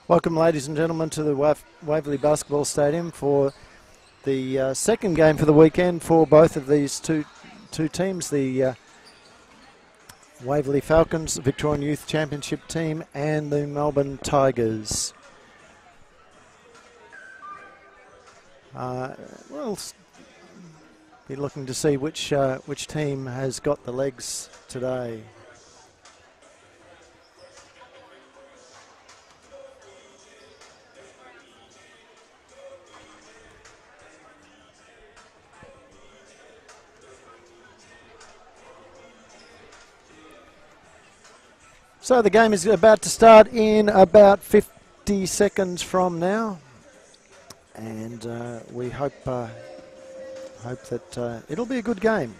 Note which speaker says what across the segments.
Speaker 1: Welcome, ladies and gentlemen, to the Waverley Basketball Stadium for the second game for the weekend for both of these two teams, the Waverley Falcons, the Victorian Youth Championship team, and the Melbourne Tigers. We'll be looking to see which team has got the legs today. So the game is about to start in about 50 seconds from now, and we hope that it'll be a good game.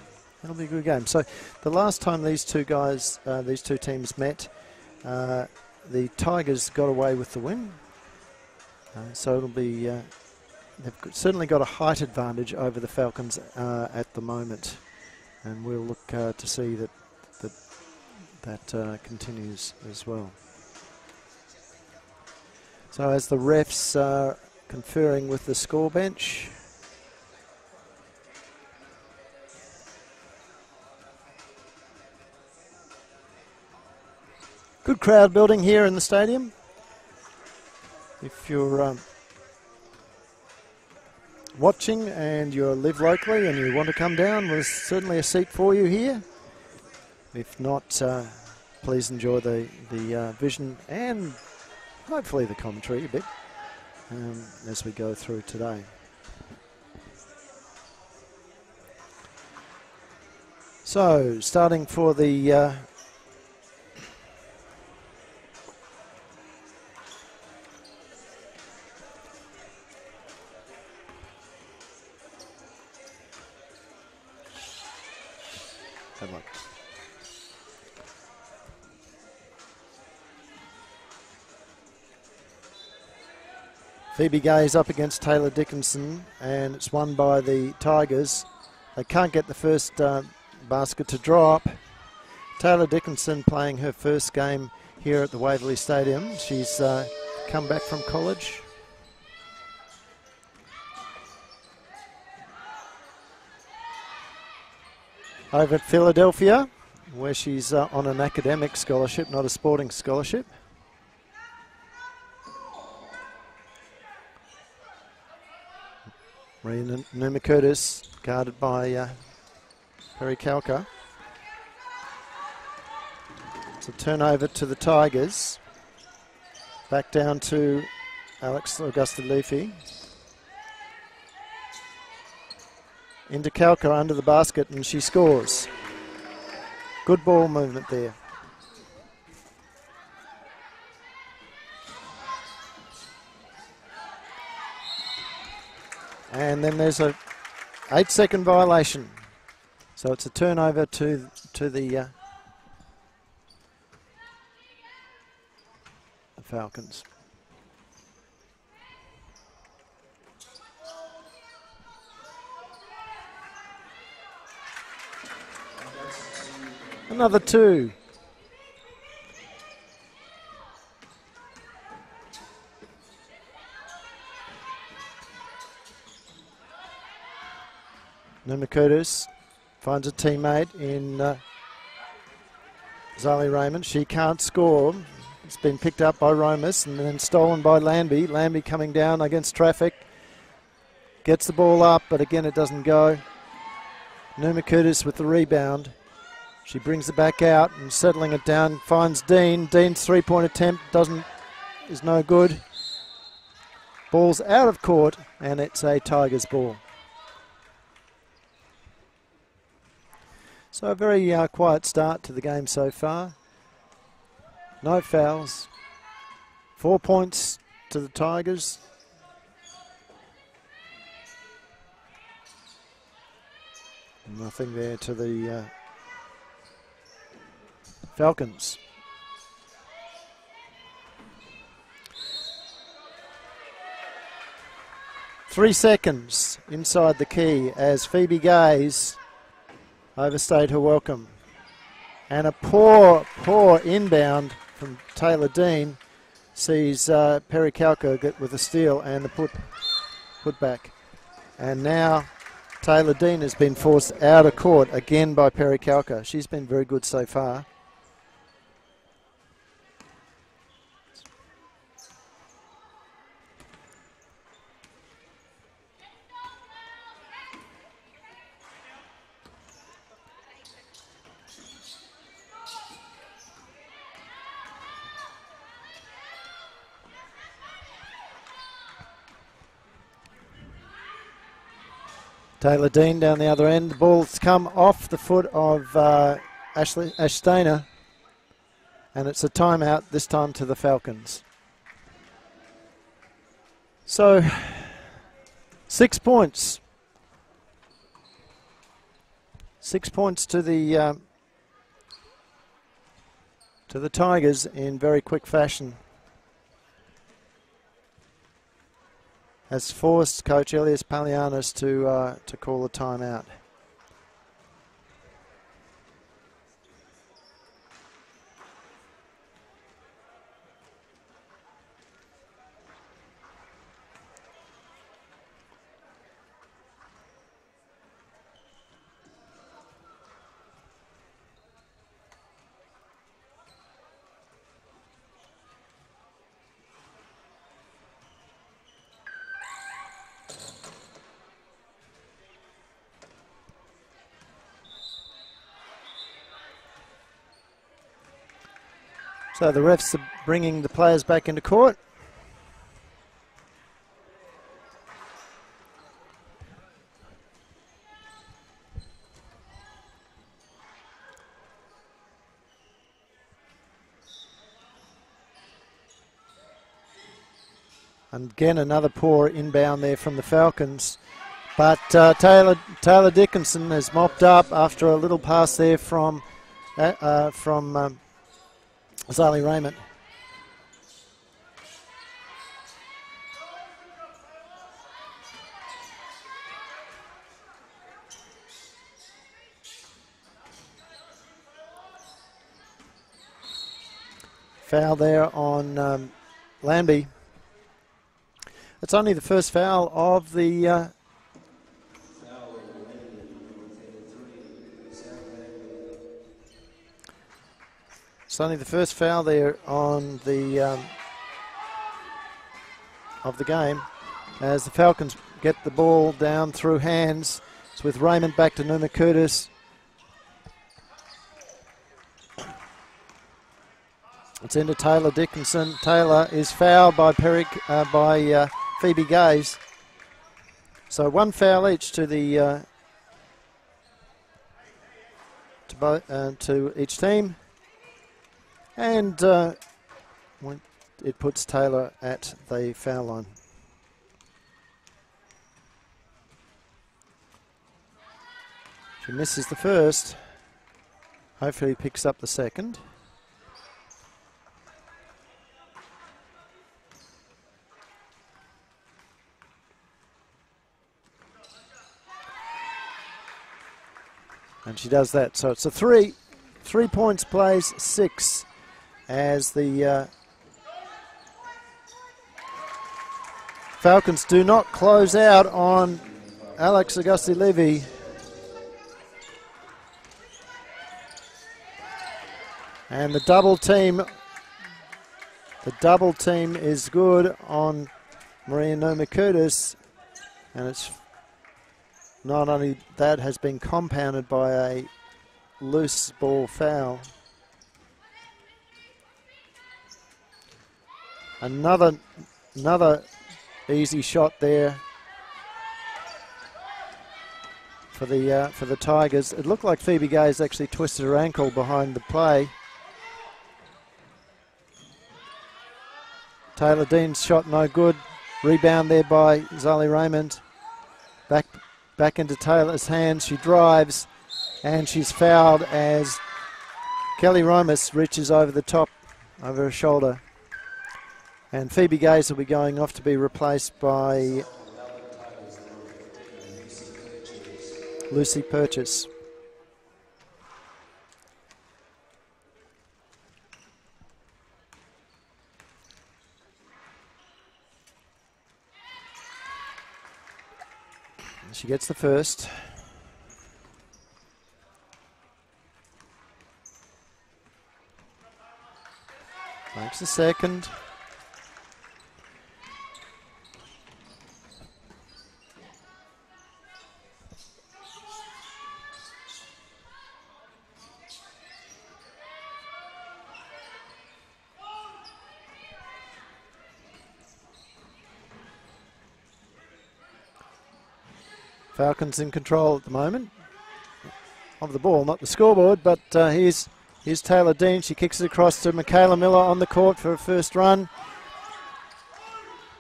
Speaker 1: It'll be a good game. So the last time these two teams met, the Tigers got away with the win. So it'll be they've certainly got a height advantage over the Falcons at the moment, and we'll look to see that continues as well. So as the refs are conferring with the score bench, good crowd building here in the stadium. If you're watching and you live locally and you want to come down, there's certainly a seat for you here. If not, please enjoy the vision and hopefully the commentary a bit as we go through today. So, starting for the Phoebe Gay's up against Taylor Dickinson, and it's won by the Tigers. They can't get the first basket to drop. Taylor Dickinson playing her first game here at the Waverley Stadium. She's come back from college. Over at Philadelphia, where she's on an academic scholarship, not a sporting scholarship. Maria Numakurdis guarded by Perry Kalka. It's a turnover to the Tigers. Back down to Alex Augusta-Leafy. Into Kalka under the basket, and she scores. Good ball movement there. And then there's a 8-second violation. So it's a turnover to the Falcons. Another two. Numakurdis finds a teammate in Zali Raymond. She can't score. It's been picked up by Romas and then stolen by Lambie. Lambie coming down against traffic. Gets the ball up, but again it doesn't go. Numakurdis with the rebound. She brings it back out and settling it down. Finds Dean. Dean's three-point attempt is no good. Ball's out of court, and it's a Tigers ball. So a very quiet start to the game so far. No fouls. 4 points to the Tigers. Nothing there to the Falcons. Three seconds inside the key as Phoebe Gaze overstayed her welcome. And a poor inbound from Taylor Dean. sees Perry Calco get with the steal and the put back. And now Taylor Dean has been forced out of court again by Perry Calco. She's been very good so far. Taylor Dean down the other end. The ball's come off the foot of Ash Stainer, and it's a timeout, this time to the Falcons. So, 6 points. 6 points to the Tigers in very quick fashion. Has forced coach Elias Palianis to call a timeout. So the refs are bringing the players back into court. And again, another poor inbound there from the Falcons. But Taylor Dickinson has mopped up after a little pass there from Zali Raymond. Foul there on Lambie. It's only the first foul of the it's only the first foul there on the of the game, as the Falcons get the ball down through hands. It's with Raymond back to Numa Curtis. It's into Taylor Dickinson. Taylor is fouled by Phoebe Gaze. So one foul each to the to each team, and it puts Taylor at the foul line. She misses the first. Hopefully he picks up the second. And she does that. So it's a 3 points plays 6 as the Falcons do not close out on Alex Augusti-Levy. And the double team is good on Maria Noma Curtis, and it's not only that, has been compounded by a loose ball foul. Another easy shot there for the Tigers. It looked like Phoebe Gaze actually twisted her ankle behind the play. Taylor Dean's shot no good. Rebound there by Zali Raymond. Back into Taylor's hands. She drives, and she's fouled as Kelly Romas reaches over the top, over her shoulder. And Phoebe Gaze will be going off to be replaced by Lucy Purchase. She gets the first. Makes the second. Falcons in control at the moment of the ball, not the scoreboard, but here's Taylor Dean. She kicks it across to Michaela Miller on the court for a first run.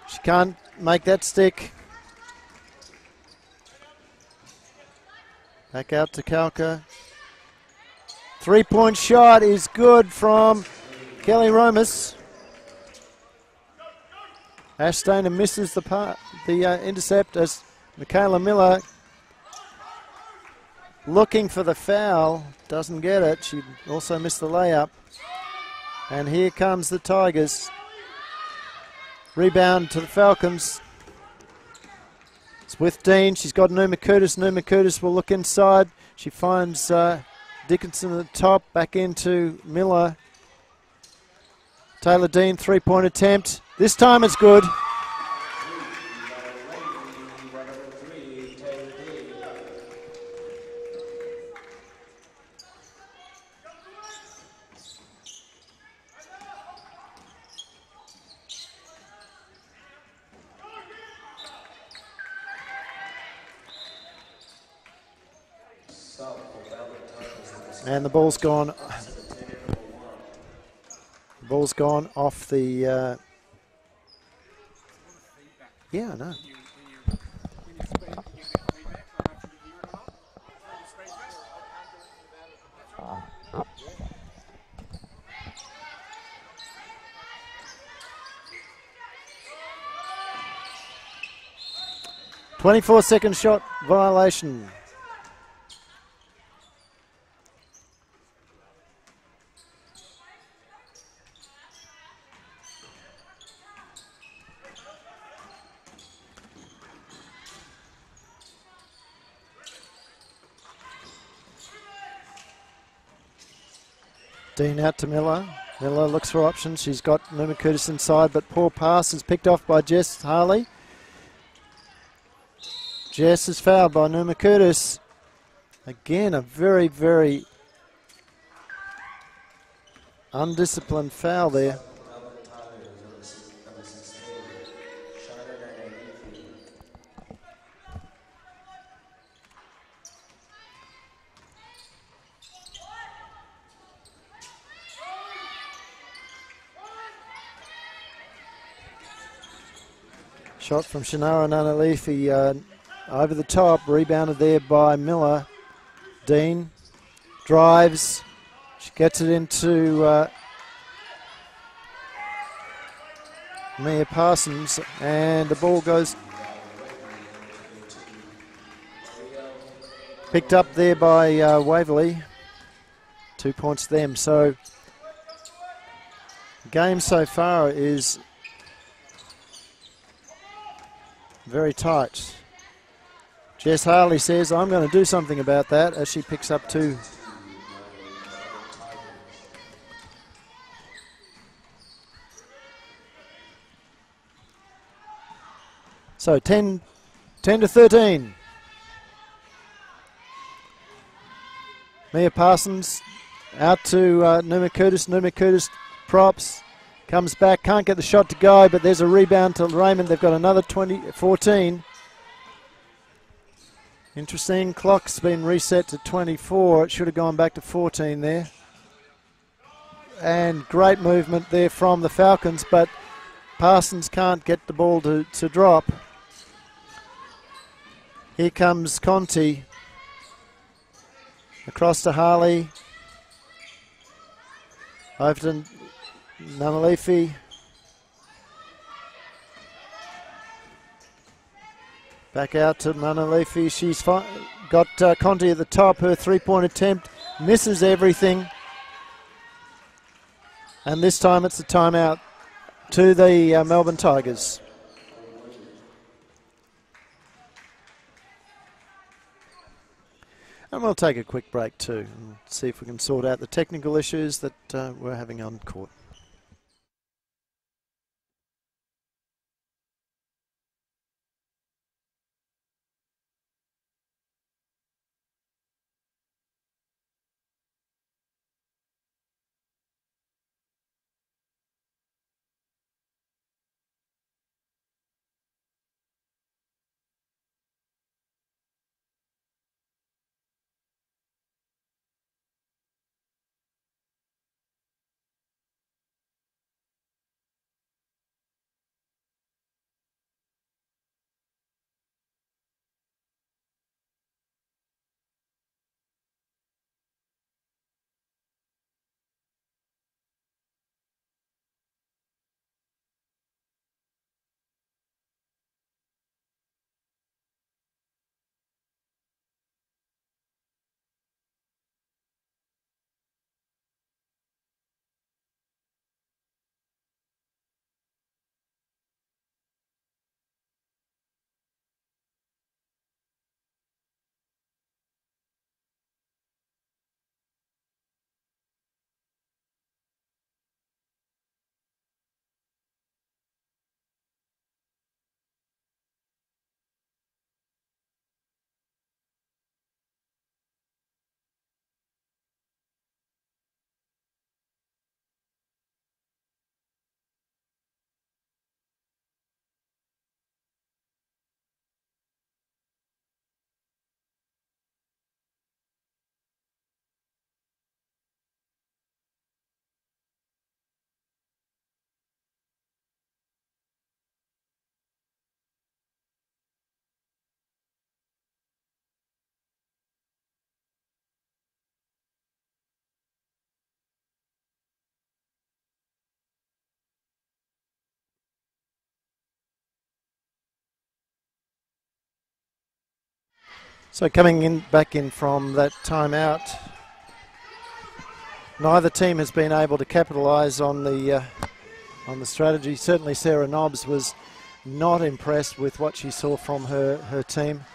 Speaker 1: She can't make that stick. Back out to Kalka. 3-point shot is good from Kelly Romas. Ash Stainer misses the intercept as Michaela Miller looking for the foul, doesn't get it. She also missed the layup. And here comes the Tigers. Rebound to the Falcons. It's with Dean. She's got Numa Curtis. Numa Curtis will look inside. She finds Dickinson at the top. Back into Miller. Taylor Dean, 3-point attempt. This time it's good. And the ball's gone. The ball's gone off the. Yeah, I know. 24-second shot violation. Dean out to Miller. Miller looks for options. She's got Numa Curtis inside, but poor pass is picked off by Jess Harley. Jess is fouled by Numa Curtis. Again, a very, very undisciplined foul there. Shot from Shannara Nanalifi over the top, rebounded there by Miller. Dean drives, she gets it into Mia Parsons, and the ball goes picked up there by Waverley. 2 points to them. So the game so far is very tight. Jess Harley says, I'm going to do something about that, as she picks up two. So 10 to 13. Mia Parsons out to Numa Curtis. Numa Curtis props. Comes back, can't get the shot to go, but there's a rebound to Raymond. They've got another 14. Interesting, clock's been reset to 24. It should have gone back to 14 there. And great movement there from the Falcons, but Parsons can't get the ball to drop. Here comes Conti. Across to Harley. Over to Nanalifi. Back out to Nanalifi. She's got Conti at the top. Her three-point attempt misses everything. And this time it's a timeout to the Melbourne Tigers. And we'll take a quick break too and see if we can sort out the technical issues that we're having on court. So coming back in from that timeout, neither team has been able to capitalise on the strategy. Certainly Sarah Nobbs was not impressed with what she saw from her team.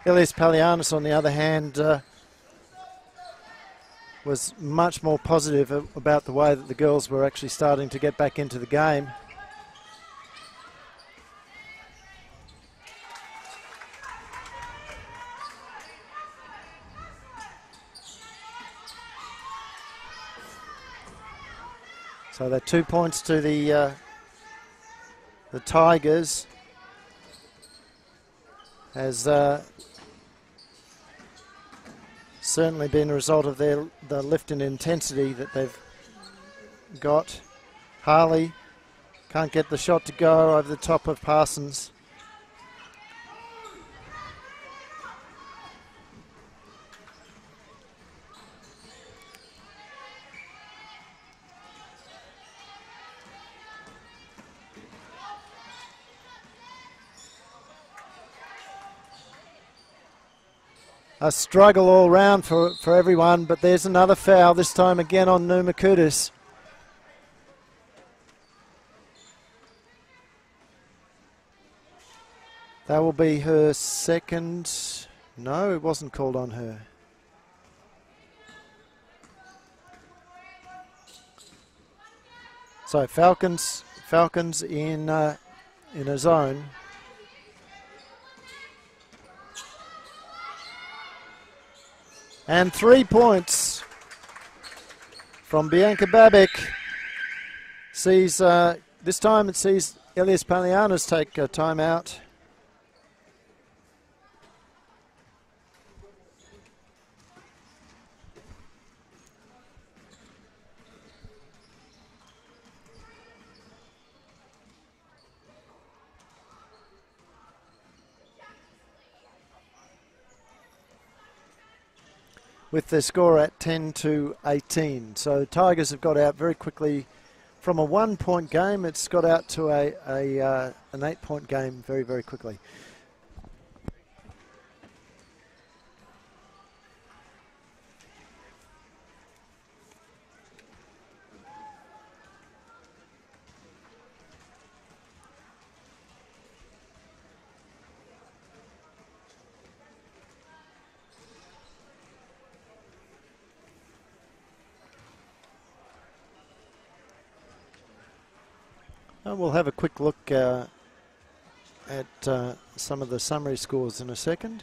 Speaker 1: Elias Palianis, on the other hand, was much more positive about the way that the girls were actually starting to get back into the game. So they're 2 points to the Tigers, has certainly been a result of the lift in intensity that they've got. Harley can't get the shot to go over the top of Parsons. A struggle all round for everyone, but there's another foul, this time again on Numa Kudus. That will be her second. No, it wasn't called on her. So Falcons in a zone. And 3 points from Bianca Babic. Sees this time it sees Elias Palianis take a timeout. With their score at 10-18. So Tigers have got out very quickly from a 1 point game. It's got out to an 8 point game very, very quickly. We'll have a quick look at some of the summary scores in a second.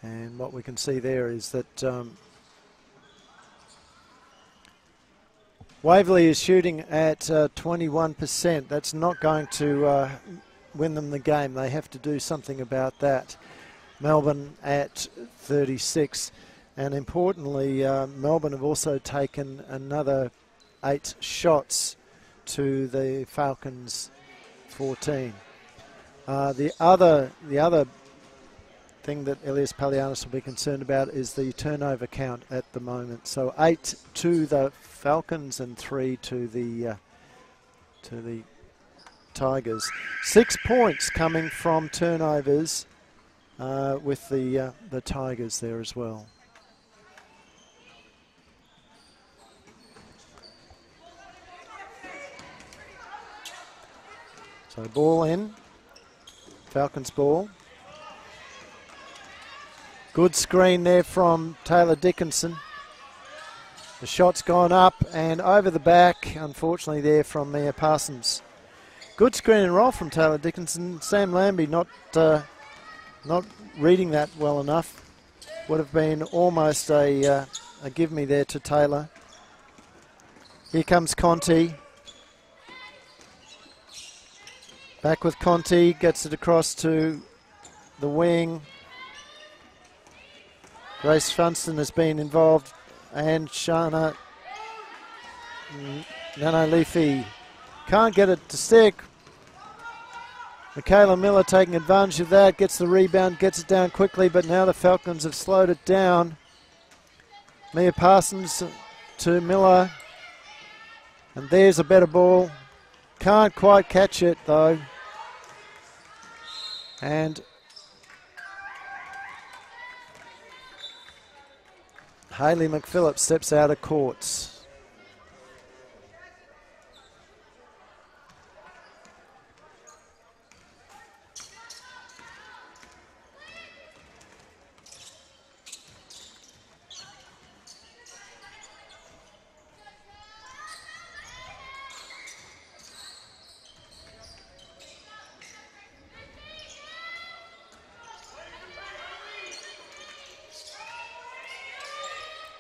Speaker 1: And what we can see there is that Waverley is shooting at 21%. That's not going to win them the game. They have to do something about that. Melbourne at 36. And importantly, Melbourne have also taken another 8 shots to the Falcons' 14. The other thing that Elias Palianis will be concerned about is the turnover count at the moment. So 8 to the Falcons and 3 to the Tigers. 6 points coming from turnovers with the Tigers there as well. So ball in, Falcons ball. Good screen there from Taylor Dickinson. The shot's gone up and over the back, unfortunately there from Mia Parsons. Good screen and roll from Taylor Dickinson. Sam Lambie not reading that well enough. Would have been almost a give me there to Taylor. Here comes Conti. Back with Conti, gets it across to the wing. Grace Funston has been involved, and Shana Nanolifi can't get it to stick. Michaela Miller taking advantage of that, gets the rebound, gets it down quickly, but now the Falcons have slowed it down. Mia Parsons to Miller, and there's a better ball. Can't quite catch it though. And Hayley McPhillips steps out of courts.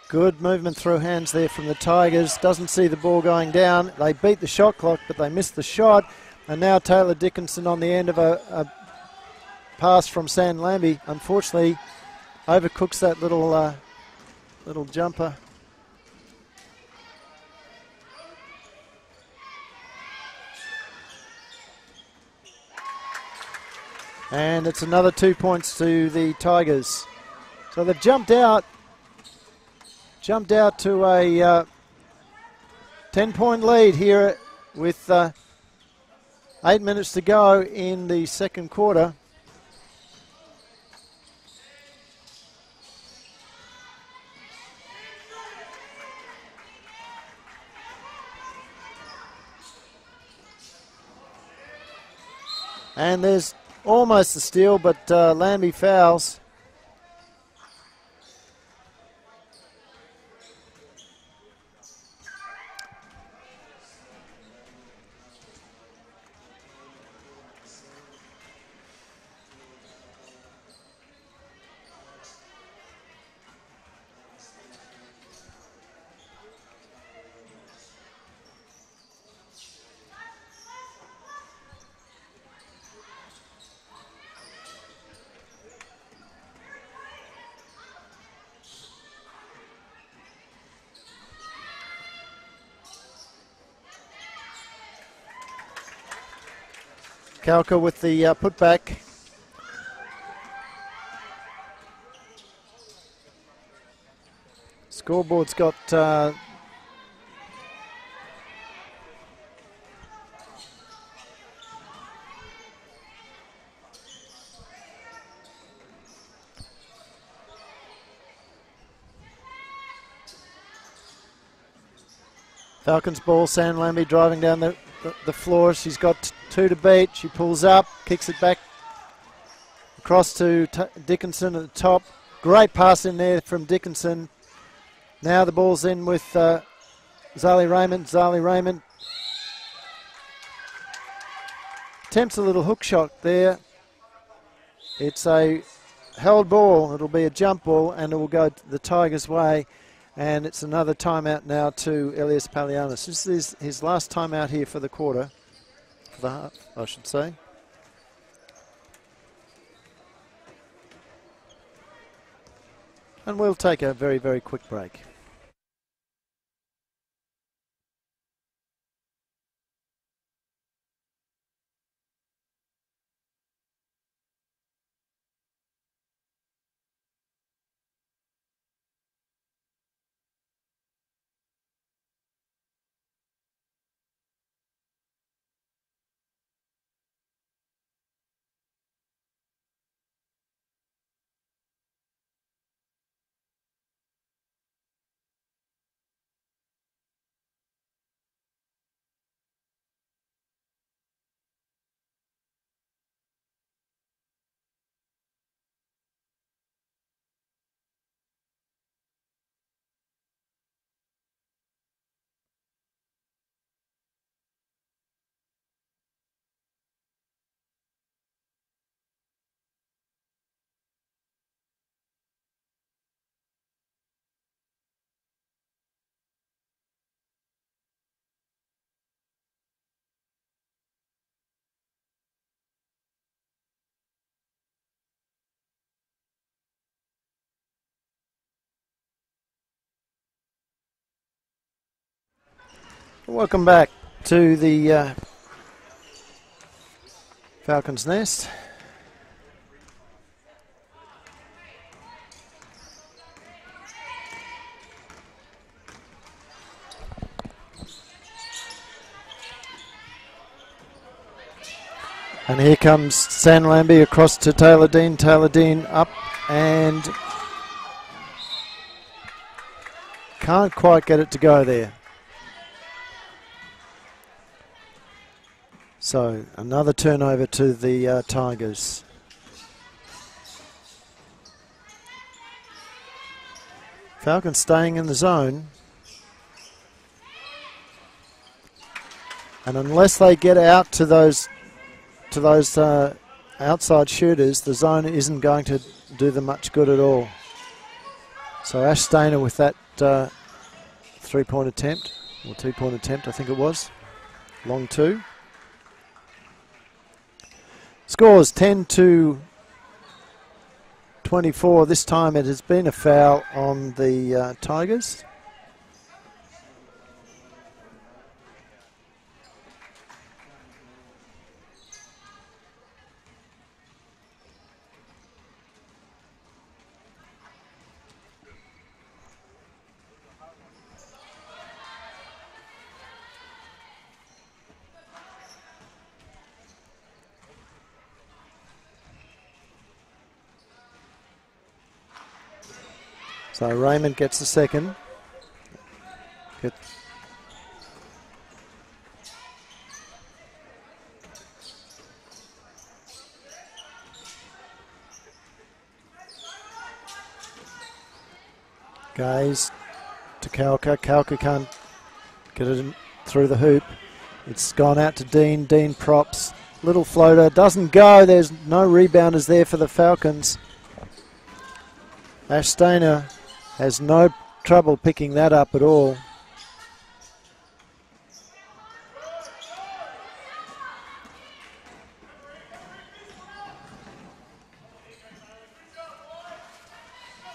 Speaker 1: Good movement through hands there from the Tigers. Doesn't see the ball going down. They beat the shot clock, but they missed the shot. And now Taylor Dickinson on the end of a pass from Sam Lambie. Unfortunately, overcooks that little jumper. And it's another 2 points to the Tigers. So they've jumped out to a 10-point lead here with 8 minutes to go in the second quarter. And there's almost a steal, but Lambie fouls. Kalka with the putback. Scoreboard's got Falcons ball. Sam Lambie driving down the floor. She's got 2 to beat. She pulls up, kicks it back Across to Dickinson at the top. Great pass in there from Dickinson. Now the ball's in with Zali Raymond. Zali Raymond attempts a little hook shot there. It's a held ball. It'll be a jump ball and it will go the Tigers' way. And it's another timeout now to Elias Palianis. This is his last timeout here for the quarter. For the half, I should say. And we'll take a very, very quick break. Welcome back to the Falcons' Nest. And here comes San Lambie across to Taylor Dean. Taylor Dean up and can't quite get it to go there. So another turnover to the Tigers. Falcons staying in the zone. And unless they get out to those outside shooters, the zone isn't going to do them much good at all. So Ash Stainer with that 3-point attempt, or 2-point attempt I think it was, long two. Scores 10-24. This time it has been a foul on the Tigers. So Raymond gets the second. Good. Gaze to Kalka. Kalka can't get it through the hoop. It's gone out to Dean. Dean props. Little floater. Doesn't go. There's no rebounders there for the Falcons. Ash Stainer has no trouble picking that up at all.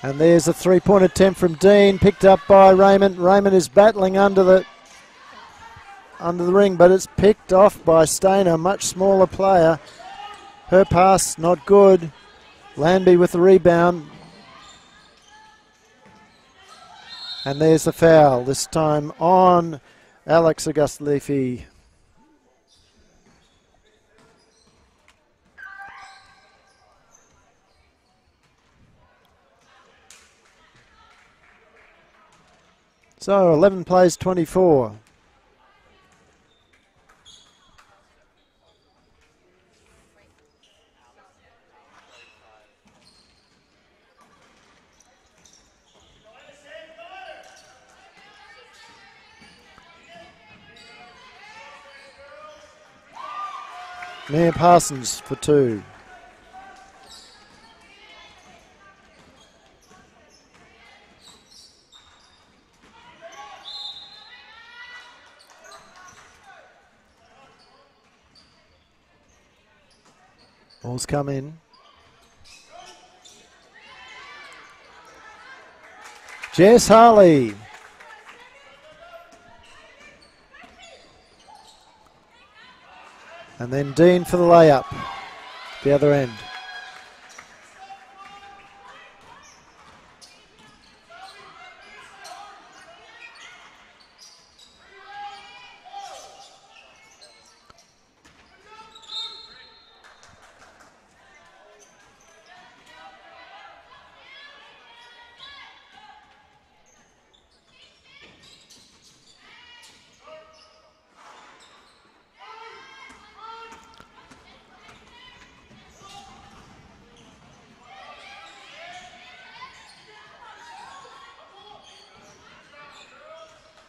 Speaker 1: And there's a 3-point attempt from Dean, picked up by Raymond. Raymond is battling under the ring, but it's picked off by Stainer, much smaller player. Her pass not good. Lambie with the rebound. And there's the foul, this time on Alex Augustleafy. So 11 plays 24. Mia Parsons for 2. Ball's come in. Jess Harley. And then Dean for the layup, the other end.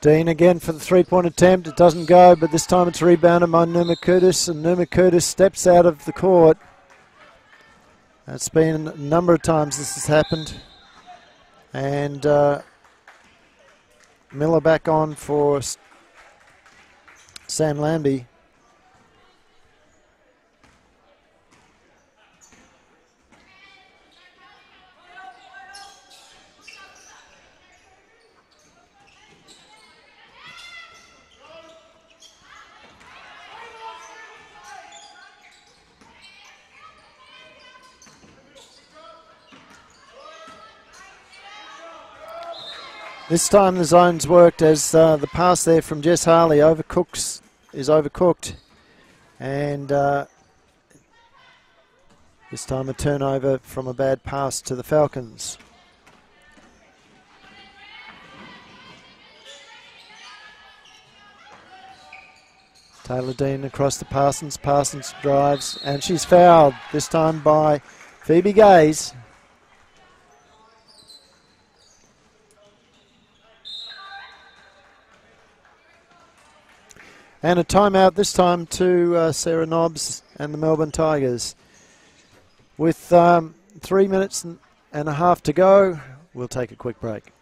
Speaker 1: Dean again for the three-point attempt. It doesn't go, but this time it's rebounded by Numa Curtis, and Numa Curtis steps out of the court. That's been a number of times this has happened. And Miller back on for Sam Lambie. This time the zone's worked as the pass there from Jess Harley is overcooked. And this time a turnover from a bad pass to the Falcons. Taylor Dean across to Parsons. Parsons drives and she's fouled, this time by Phoebe Gaze. And a timeout this time to Sarah Nobbs and the Melbourne Tigers. With 3 minutes and a half to go, we'll take a quick break.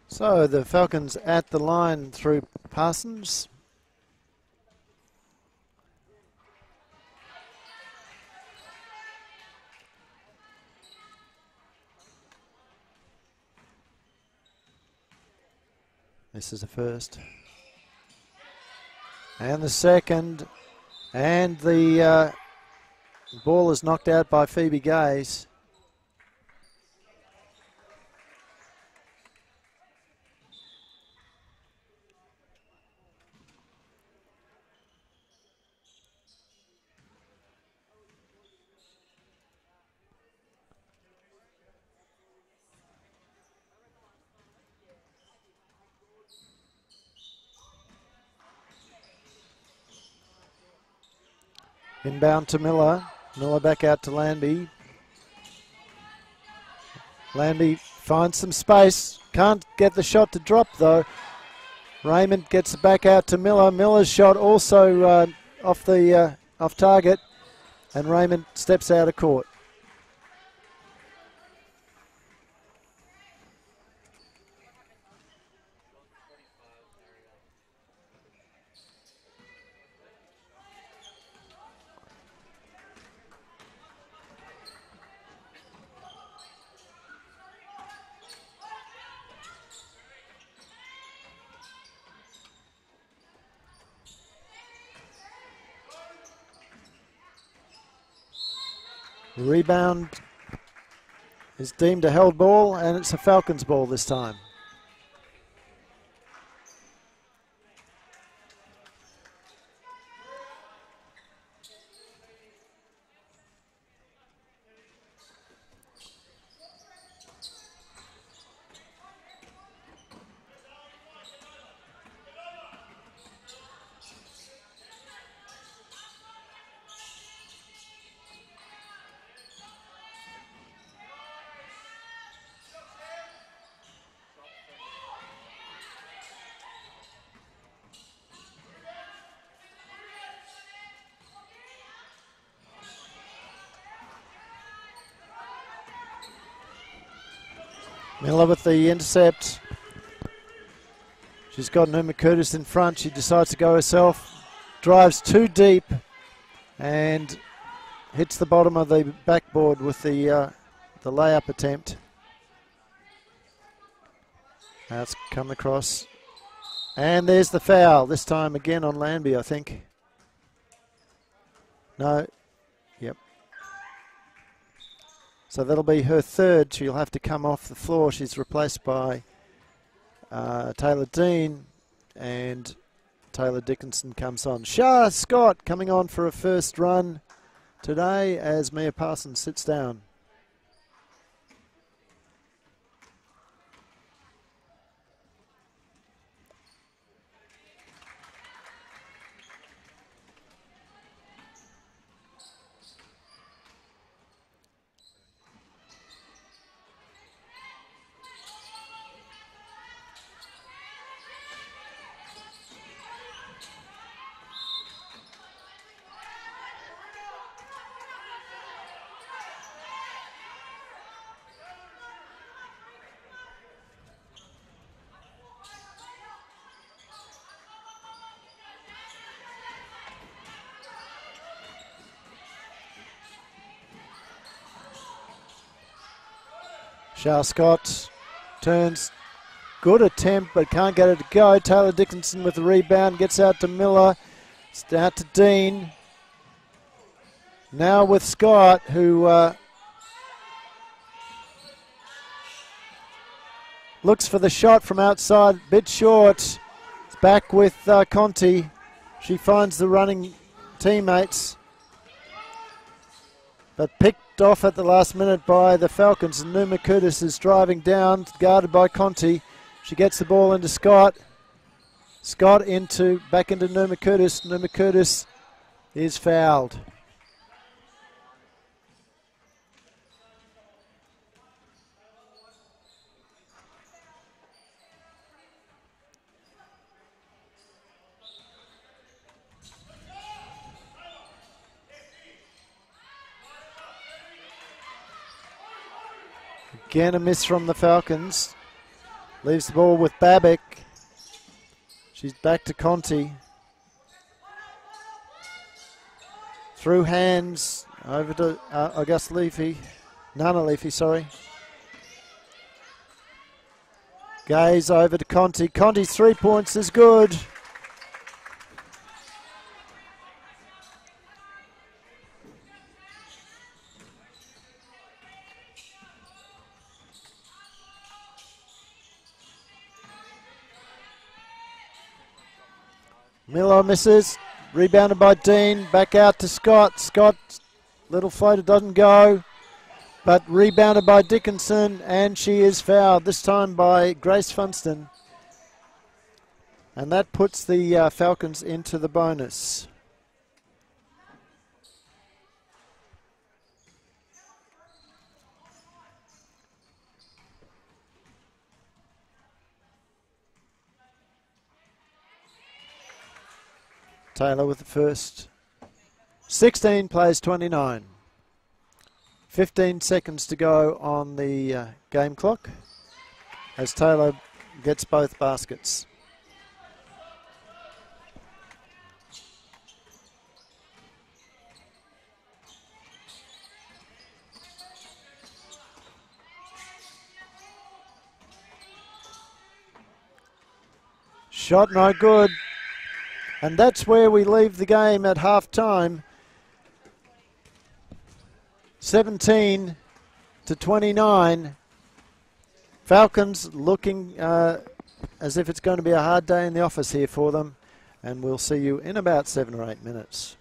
Speaker 1: So the Falcons at the line through Parsons. This is the first. And the second. And the ball is knocked out by Phoebe Gaze. Inbound to Miller. Miller back out to Lambie. Lambie finds some space. Can't get the shot to drop though. Raymond gets it back out to Miller. Miller's shot also off target. And Raymond steps out of court. Rebound is deemed a held ball, and it's a Falcons ball this time. Miller with the intercept. She's got Numa Curtis in front. She decides to go herself. Drives too deep and hits the bottom of the backboard with the layup attempt. Now it's come across. And there's the foul. This time again on Lambie, I think. No. Yep. So that'll be her third. She'll have to come off the floor. She's replaced by Taylor Dean, and Taylor Dickinson comes on. Shah Scott coming on for a first run today as Mia Parsons sits down. Shah Scott turns, good attempt but can't get it to go. Taylor Dickinson with the rebound, gets out to Miller, it's out to Dean. Now with Scott, who looks for the shot from outside, bit short. It's back with Conti. She finds the running teammates, but picked off at the last minute by the Falcons. And Numa Curtis is driving down, guarded by Conti. She gets the ball into Scott. Scott back into Numa Curtis. Numa Curtis is fouled. Again a miss from the Falcons. Leaves the ball with Babick. She's back to Conti. Through hands over to Augusta Leafy. Nana Leafy, sorry. Gaze over to Conti. Conti's 3 points is good. Miller misses, rebounded by Dean, back out to Scott. Scott, little floater doesn't go, but rebounded by Dickinson, and she is fouled, this time by Grace Funston. And that puts the Falcons into the bonus. Taylor with the first. 16 plays 29. 15 seconds to go on the game clock as Taylor gets both baskets. Shot no good. And that's where we leave the game at half time. 17-29. Falcons looking as if it's going to be a hard day in the office here for them. And we'll see you in about 7 or 8 minutes.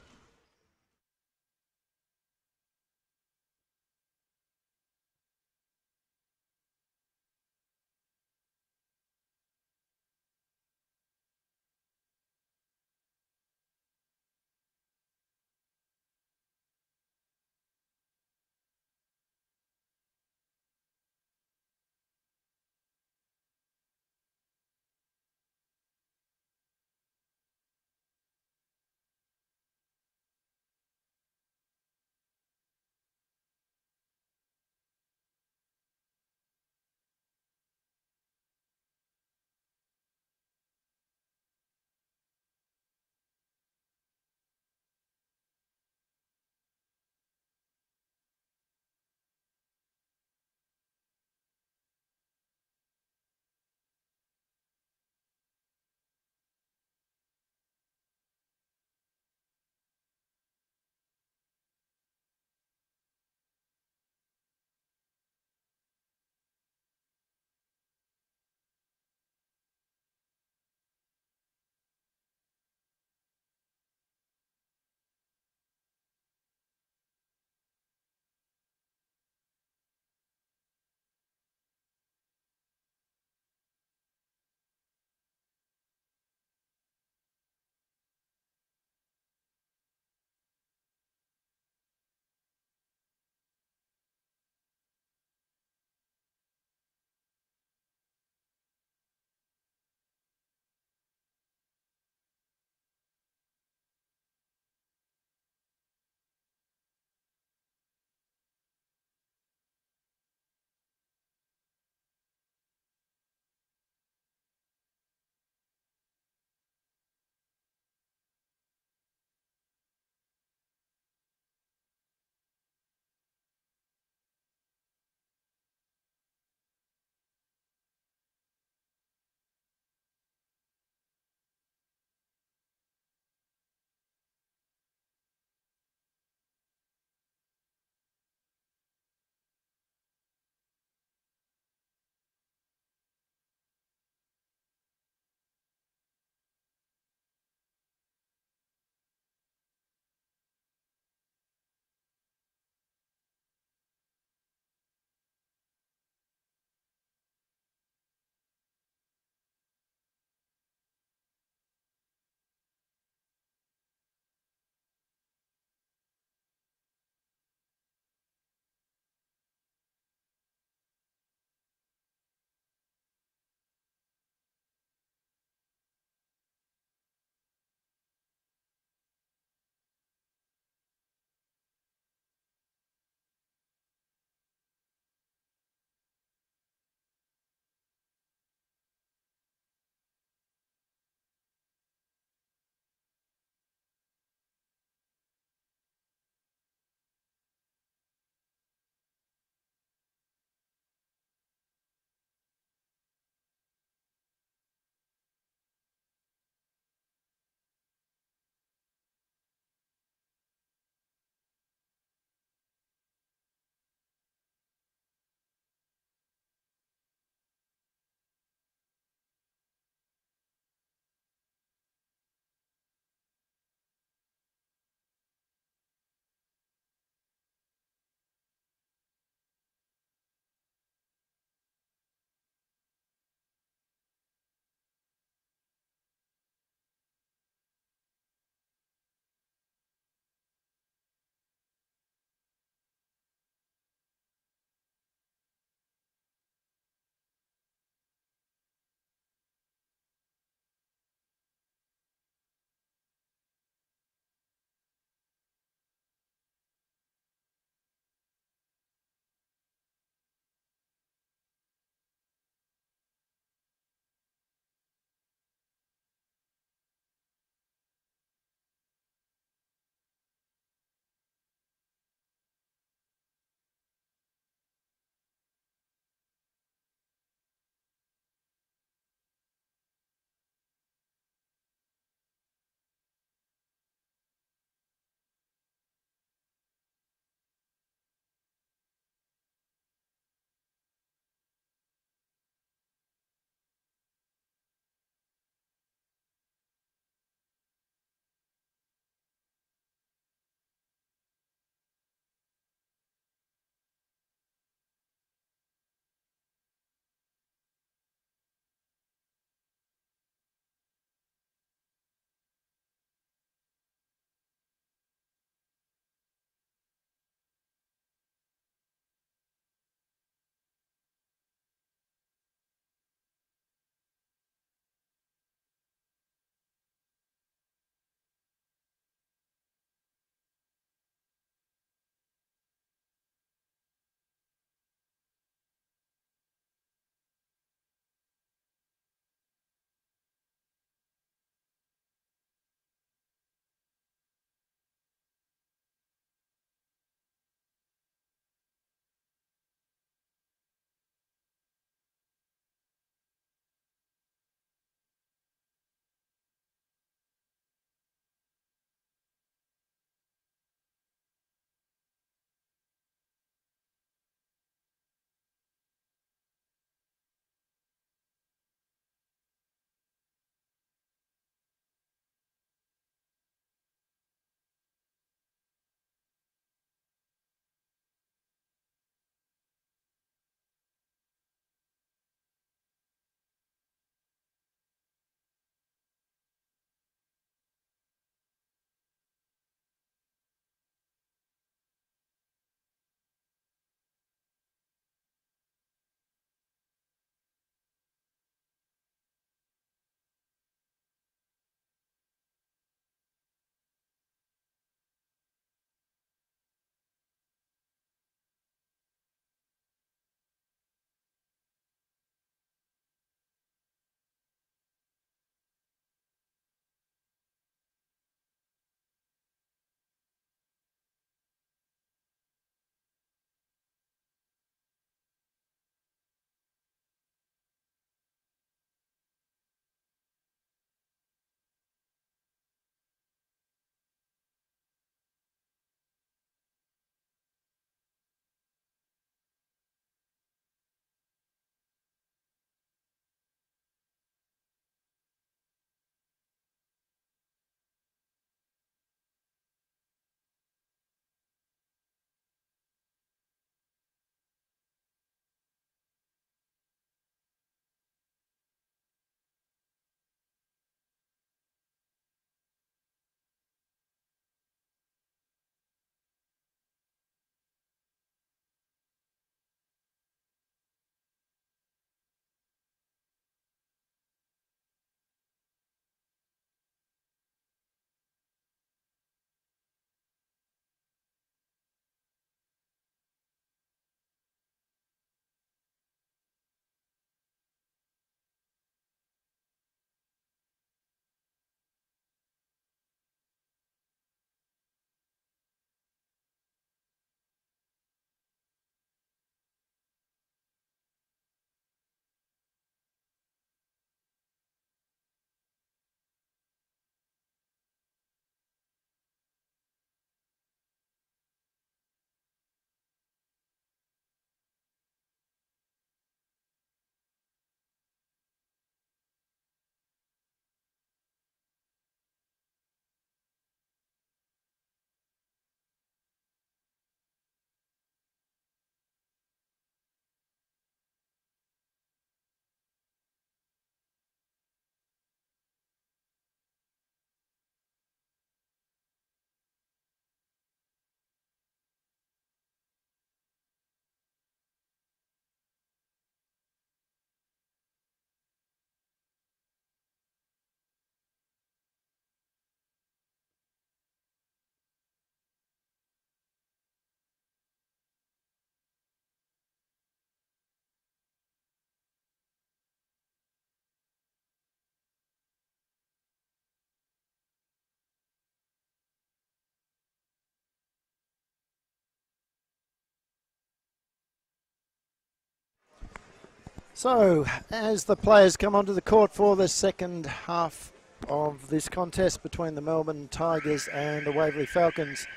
Speaker 1: So, as the players come onto the court for the second half of this contest between the Melbourne Tigers and the Waverley Falcons,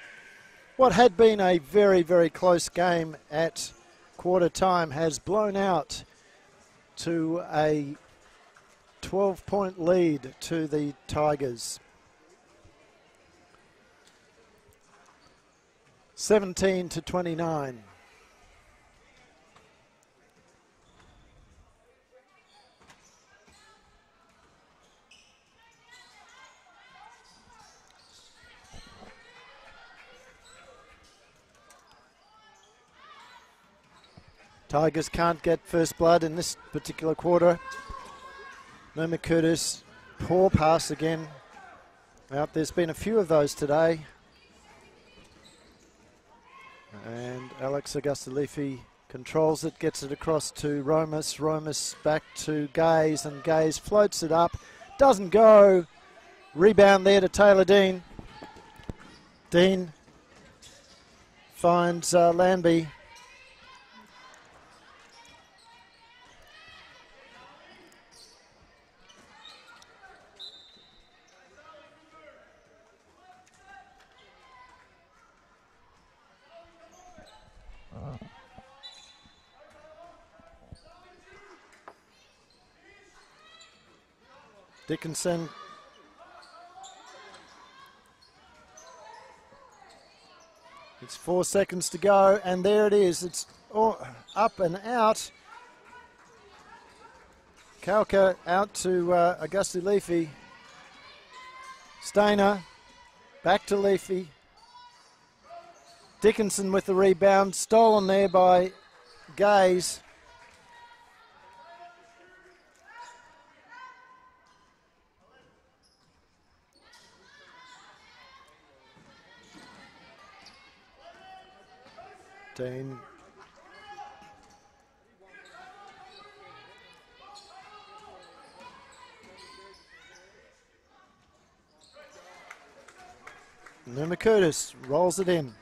Speaker 1: what had been a very, very close game at quarter time has blown out to a 12-point lead to the Tigers. 17-29. Tigers can't get first blood in this particular quarter. Noma Curtis, poor pass again. Well, there's been a few of those today. And Alex Augusta-Leafy controls it, gets it across to Romas. Romas back to Gaze, and Gaze floats it up. Doesn't go. Rebound there to Taylor Dean. Dean finds Lambie. Dickinson. It's 4 seconds to go, and there it is. It's up and out. Kauka out to Augusta-Leafy. Stainer back to Leafy. Dickinson with the rebound, stolen there by Gaze. Dean. Numa Curtis rolls it in.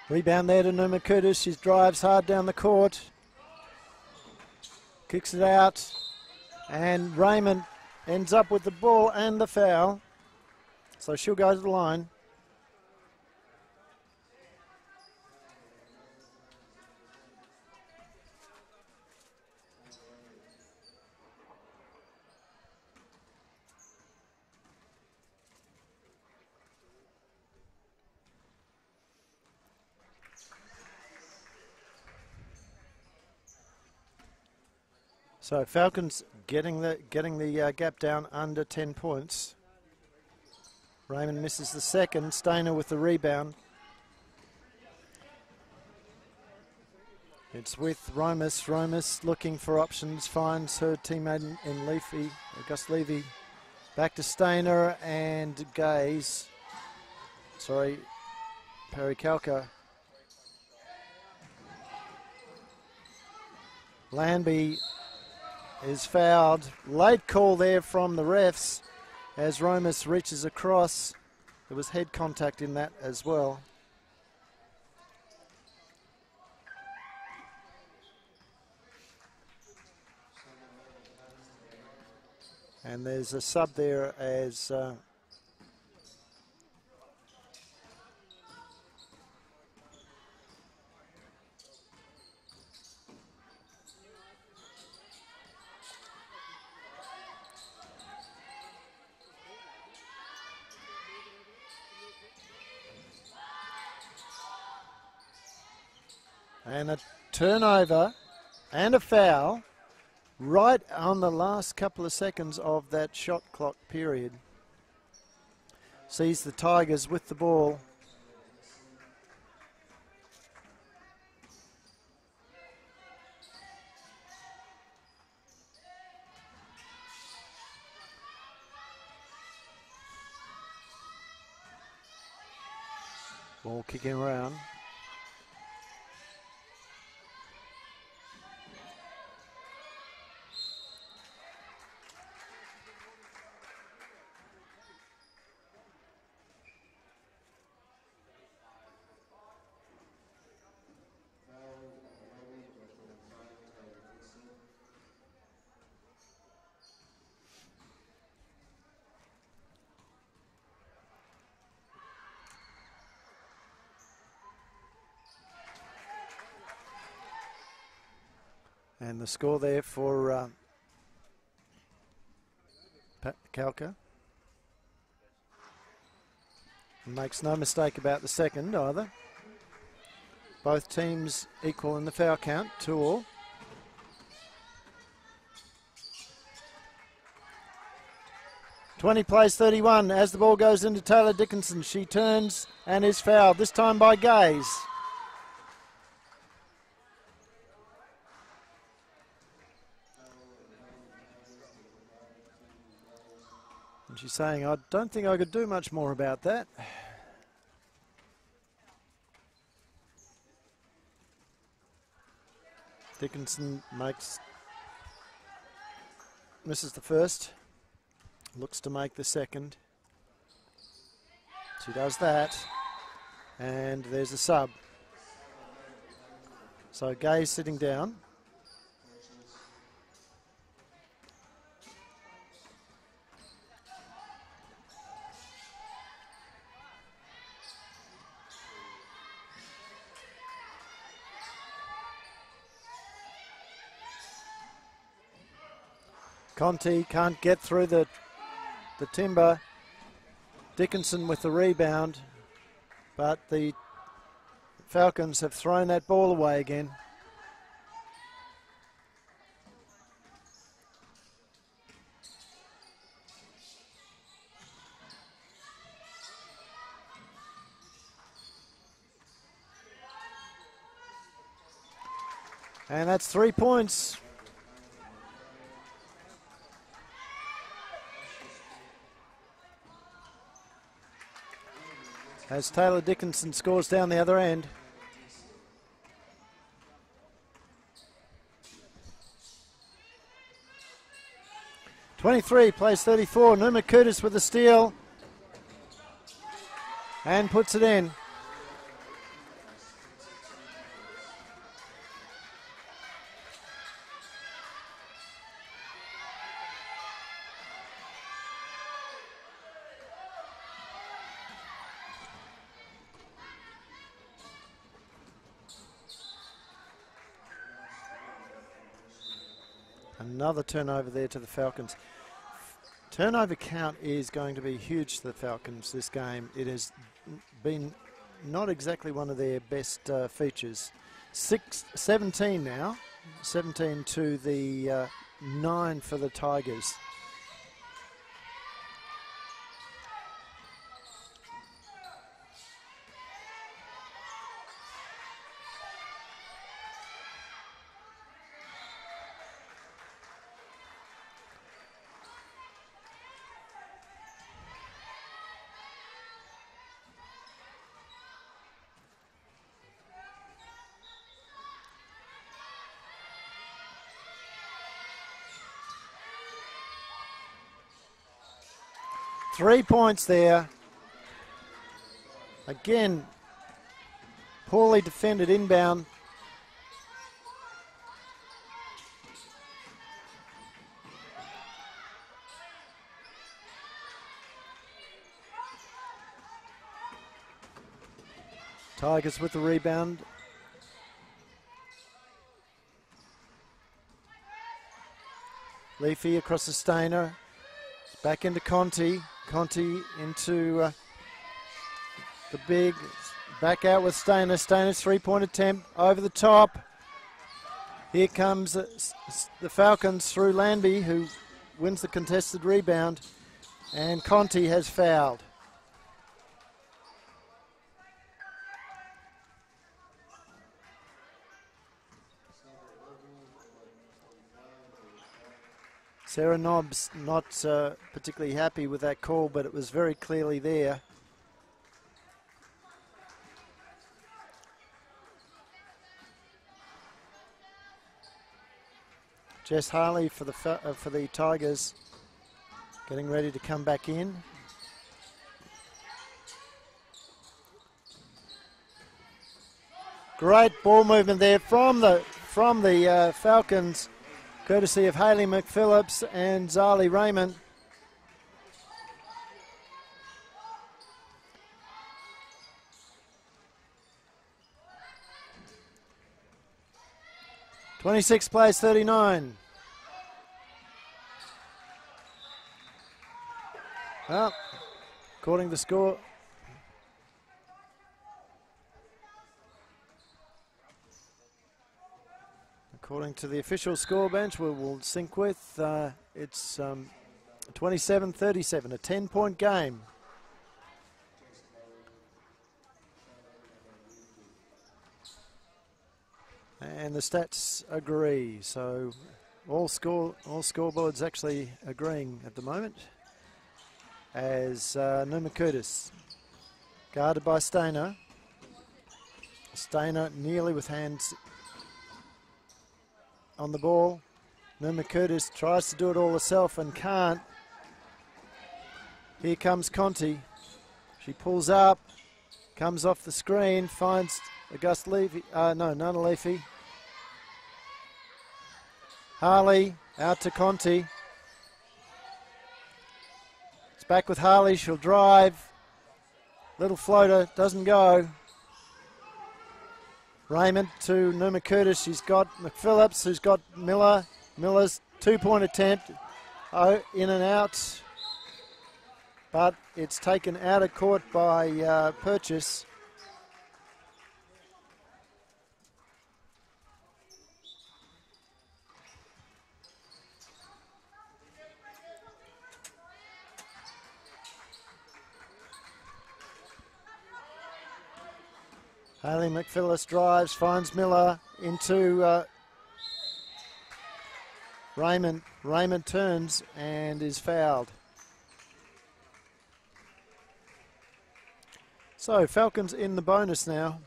Speaker 1: Rebound there to Numa Curtis. She drives hard down the court. Kicks it out. And Raymond ends up with the ball and the foul. So she'll go to the line. So Falcons getting the gap down under 10 points. Raymond misses the second. Stainer with the rebound. It's with Romas. Romas looking for options. Finds her teammate in Leafy. Augusta-Leafy. Back to Stainer and Gaze. Sorry, Perry-Kalka. Lambie is fouled. Late call there from the refs as Romas reaches across. There was head contact in that as well. And there's a sub there as and a turnover and a foul right on the last couple of seconds of that shot clock period. Sees the Tigers with the ball. Ball kicking around. And the score there for Pat Kalka. Makes no mistake about the second either. Both teams equal in the foul count, 2-all. Plays 31 as the ball goes into Taylor Dickinson. She turns and is fouled, this time by Gaze. And she's saying, I don't think I could do much more about that. Dickinson misses the first, looks to make the second. She does that, and there's a sub. So Gaze sitting down. Conti can't get through the timber. Dickinson with the rebound, but the Falcons have thrown that ball away again. And that's 3 points. As Taylor Dickinson scores down the other end. Plays 34. Numa Curtis with the steal. And puts it in. Another turnover there to the Falcons. Turnover count is going to be huge to the Falcons this game. It has been not exactly one of their best features. 17 now. 17 to the 9 for the Tigers. Three points there. Again, poorly defended inbound. Tigers with the rebound. Leafy across the Stainer. Back into Conti. Conti into the big. Back out with Stainer. Stainer's three-point attempt over the top. Here comes the Falcons through Landby, who wins the contested rebound. And Conti has fouled. Sarah Nobbs not particularly happy with that call, but it was very clearly there. Jess Harley for the Tigers, getting ready to come back in. Great ball movement there from the Falcons, courtesy of Hayley McPhillips and Zali Raymond. 26 plays 39. Well, according to the score, according to the official score bench, we'll sync with, it's 27-37, a 10-point game. And the stats agree, so all scoreboards actually agreeing at the moment. As Numakudis guarded by Stainer. Stainer nearly with hands on the ball. Numakudis tries to do it all herself and can't. Here comes Conti. She pulls up, comes off the screen, finds Augusta Levy, Nana Leafy. Harley out to Conti. It's back with Harley, she'll drive. Little floater, doesn't go. Raymond to Numakudis, she's got McPhillips, who's got Miller. Miller's 2-point attempt, in and out. But it's taken out of court by Purchase. Haley McPhillis drives, finds Miller into Raymond. Raymond turns and is fouled. So Falcons in the bonus now.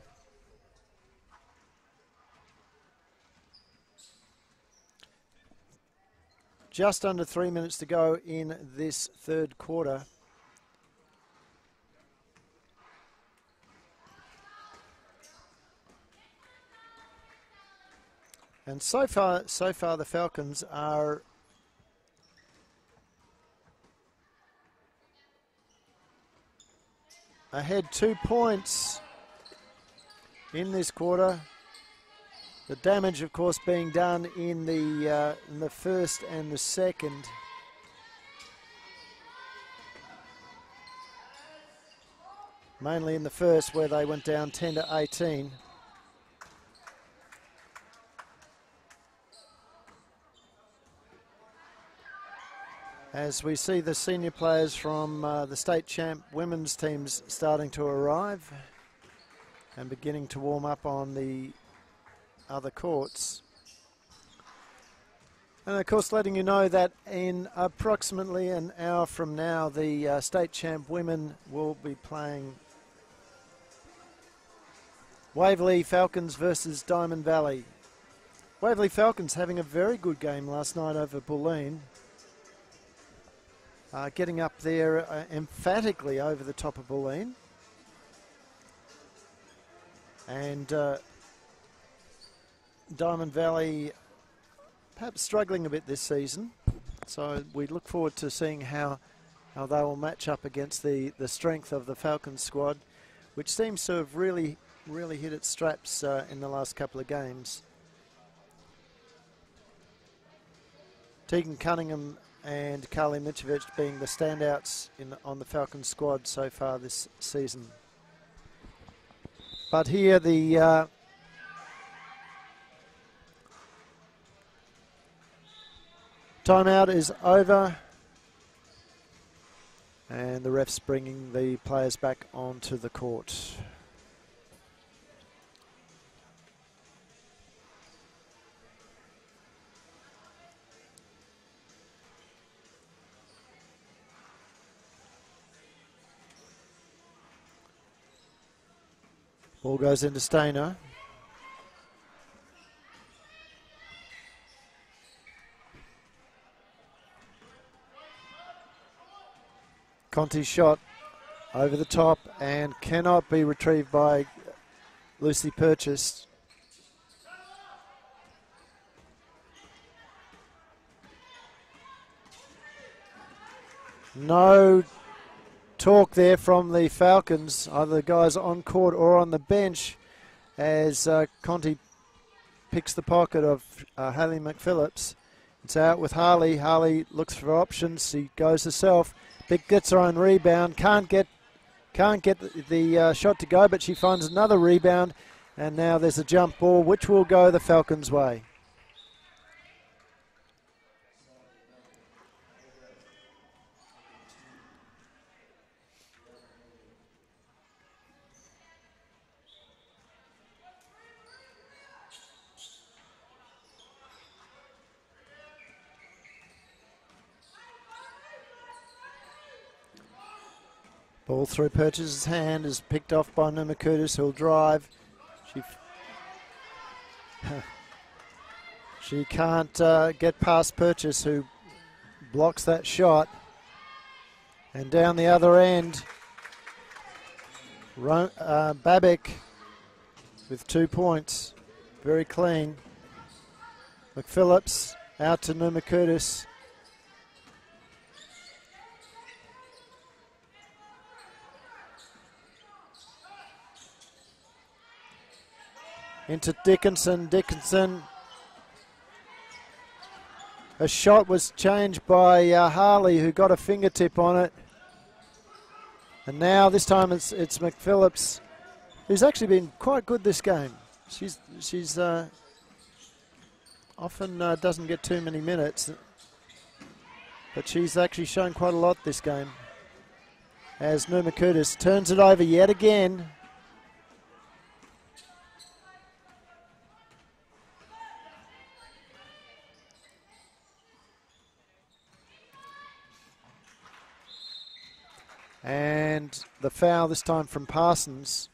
Speaker 1: Just under 3 minutes to go in this third quarter. And so far the Falcons are ahead 2 points in this quarter. The damage, of course, being done in the first and the second. Mainly in the first, where they went down 10-18. As we see the senior players from the state champ women's teams starting to arrive and beginning to warm up on the other courts. And of course letting you know that in approximately an hour from now the state champ women will be playing Waverley Falcons versus Diamond Valley. Waverley Falcons having a very good game last night over Bulleen. Getting up there emphatically over the top of Bulleen. And Diamond Valley perhaps struggling a bit this season. So we look forward to seeing how they will match up against the strength of the Falcons squad, which seems to have really hit its straps in the last couple of games. Tegan Cunningham and Carly Mitrovic being the standouts on the Falcons squad so far this season. But here the timeout is over, and the ref's bringing the players back onto the court. Ball goes into Stainer. Conti's shot over the top and cannot be retrieved by Lucy Purchase. No talk there from the Falcons, either the guys on court or on the bench, as Conti picks the pocket of Hayley McPhillips. It's out with Harley. Harley looks for options. She goes herself. Big gets her own rebound. Can't get the shot to go, but she finds another rebound. And now there's a jump ball, which will go the Falcons' way. Ball through Purchase's hand is picked off by Numakutis, who'll drive. She can't get past Purchase, who blocks that shot. And down the other end, Babic with 2 points. Very clean. McPhillips out to Numakutis. Into Dickinson. Dickinson. A shot was changed by Harley, who got a fingertip on it. And now this time it's McPhillips, who's actually been quite good this game. She's often doesn't get too many minutes, but she's actually shown quite a lot this game. As Numakutis turns it over yet again. And the foul this time from Parsons.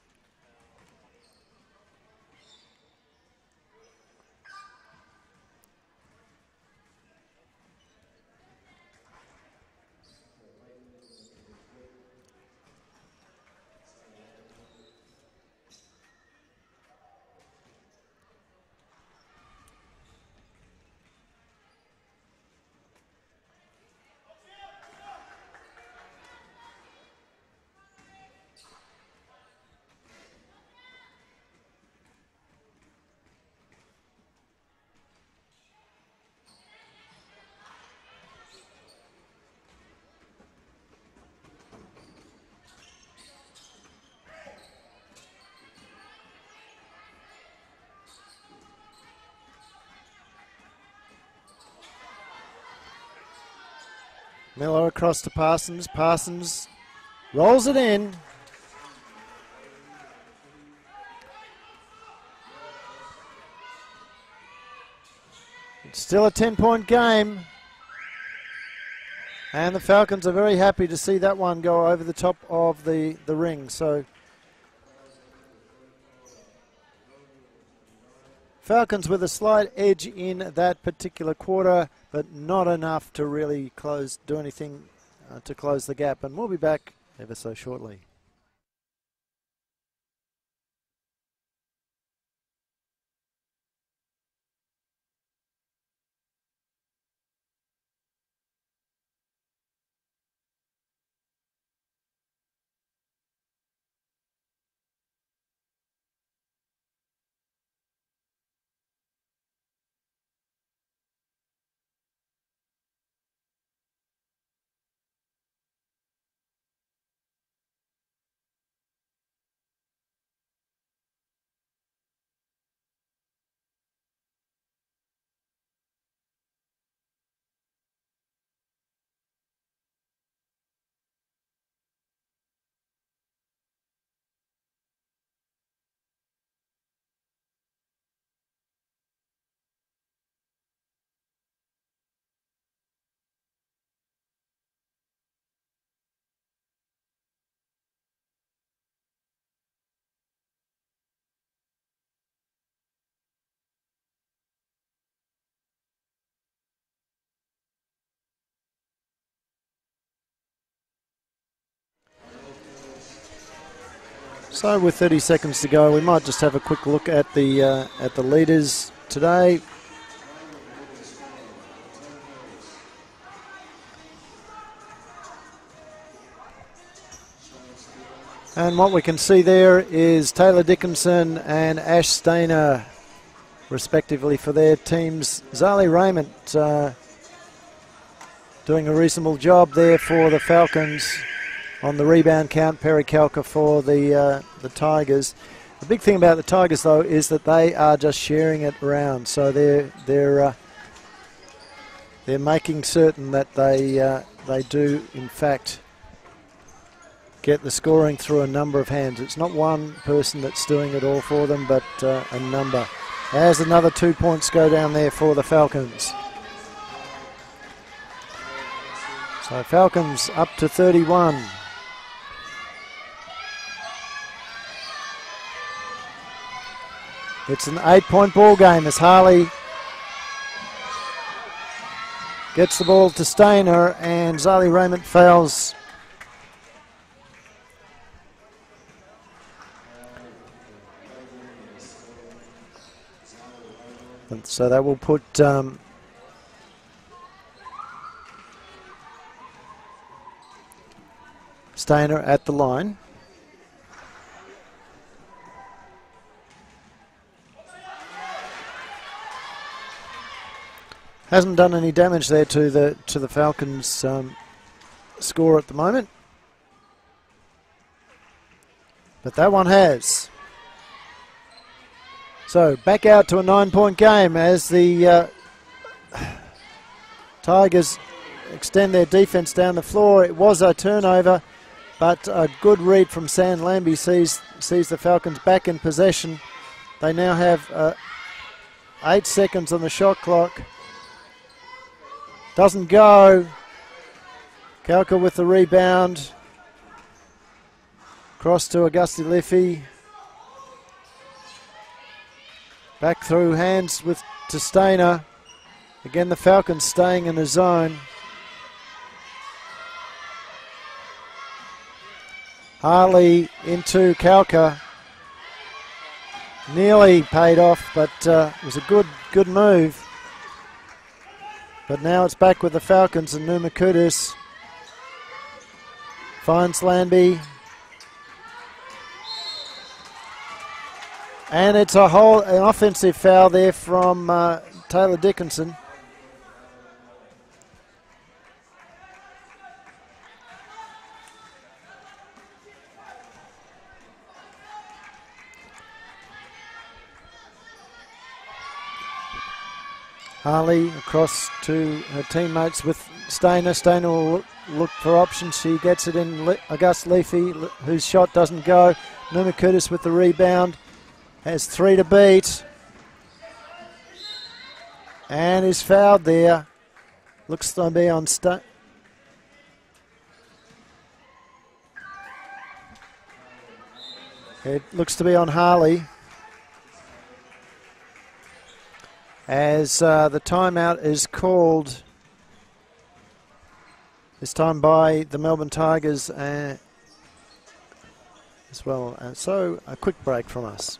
Speaker 1: Miller across to Parsons. Parsons rolls it in. It's still a 10-point game. And the Falcons are very happy to see that one go over the top of the ring. So Falcons with a slight edge in that particular quarter, but not enough to really do anything to close the gap. And we'll be back ever so shortly. So with 30 seconds to go, we might just have a quick look at the leaders today. And what we can see there is Taylor Dickinson and Ash Stainer respectively for their teams. Zali Raymond doing a reasonable job there for the Falcons on the rebound count. Perry Kalka for the Tigers. The big thing about the Tigers, though, is that they are just sharing it around. So they're making certain that they do, in fact, get the scoring through a number of hands. It's not one person that's doing it all for them, but a number. As another 2 points go down there for the Falcons. So Falcons up to 31. It's an 8-point ball game as Harley gets the ball to Stainer and Zali Raymond fouls. And so that will put Stainer at the line. Hasn't done any damage there to the Falcons' score at the moment, but that one has. So back out to a 9-point game as the Tigers extend their defense down the floor. It was a turnover, but a good read from San Lambie sees the Falcons back in possession. They now have 8 seconds on the shot clock. Doesn't go. Kalka with the rebound. Cross to Augusti Liffey. Back through hands to Stainer. Again, the Falcons staying in the zone. Harley into Kalka. Nearly paid off, but it was a good move. But now it's back with the Falcons, and Numa Kudus finds Lambie. And it's an offensive foul there from Taylor Dickinson. Harley across to her teammates with Stainer. Stainer will look for options. She gets it in Auguste Leafy, whose shot doesn't go. Numa Kudus with the rebound. Has 3 to beat. And is fouled there. Looks to be on It looks to be on Harley. As the timeout is called this time by the Melbourne Tigers as well. So a quick break from us.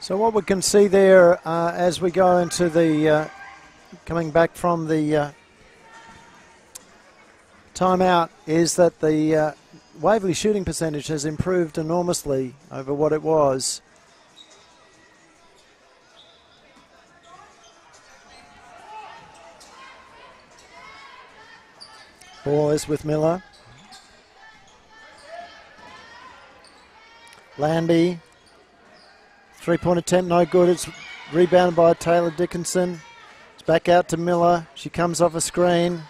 Speaker 1: So what we can see there as we go into the coming back from the timeout is that the Waverley shooting percentage has improved enormously over what it was. Ball is with Miller. Lambie. 3-point attempt, no good. It's rebounded by Taylor Dickinson. It's back out to Miller. She comes off a screen.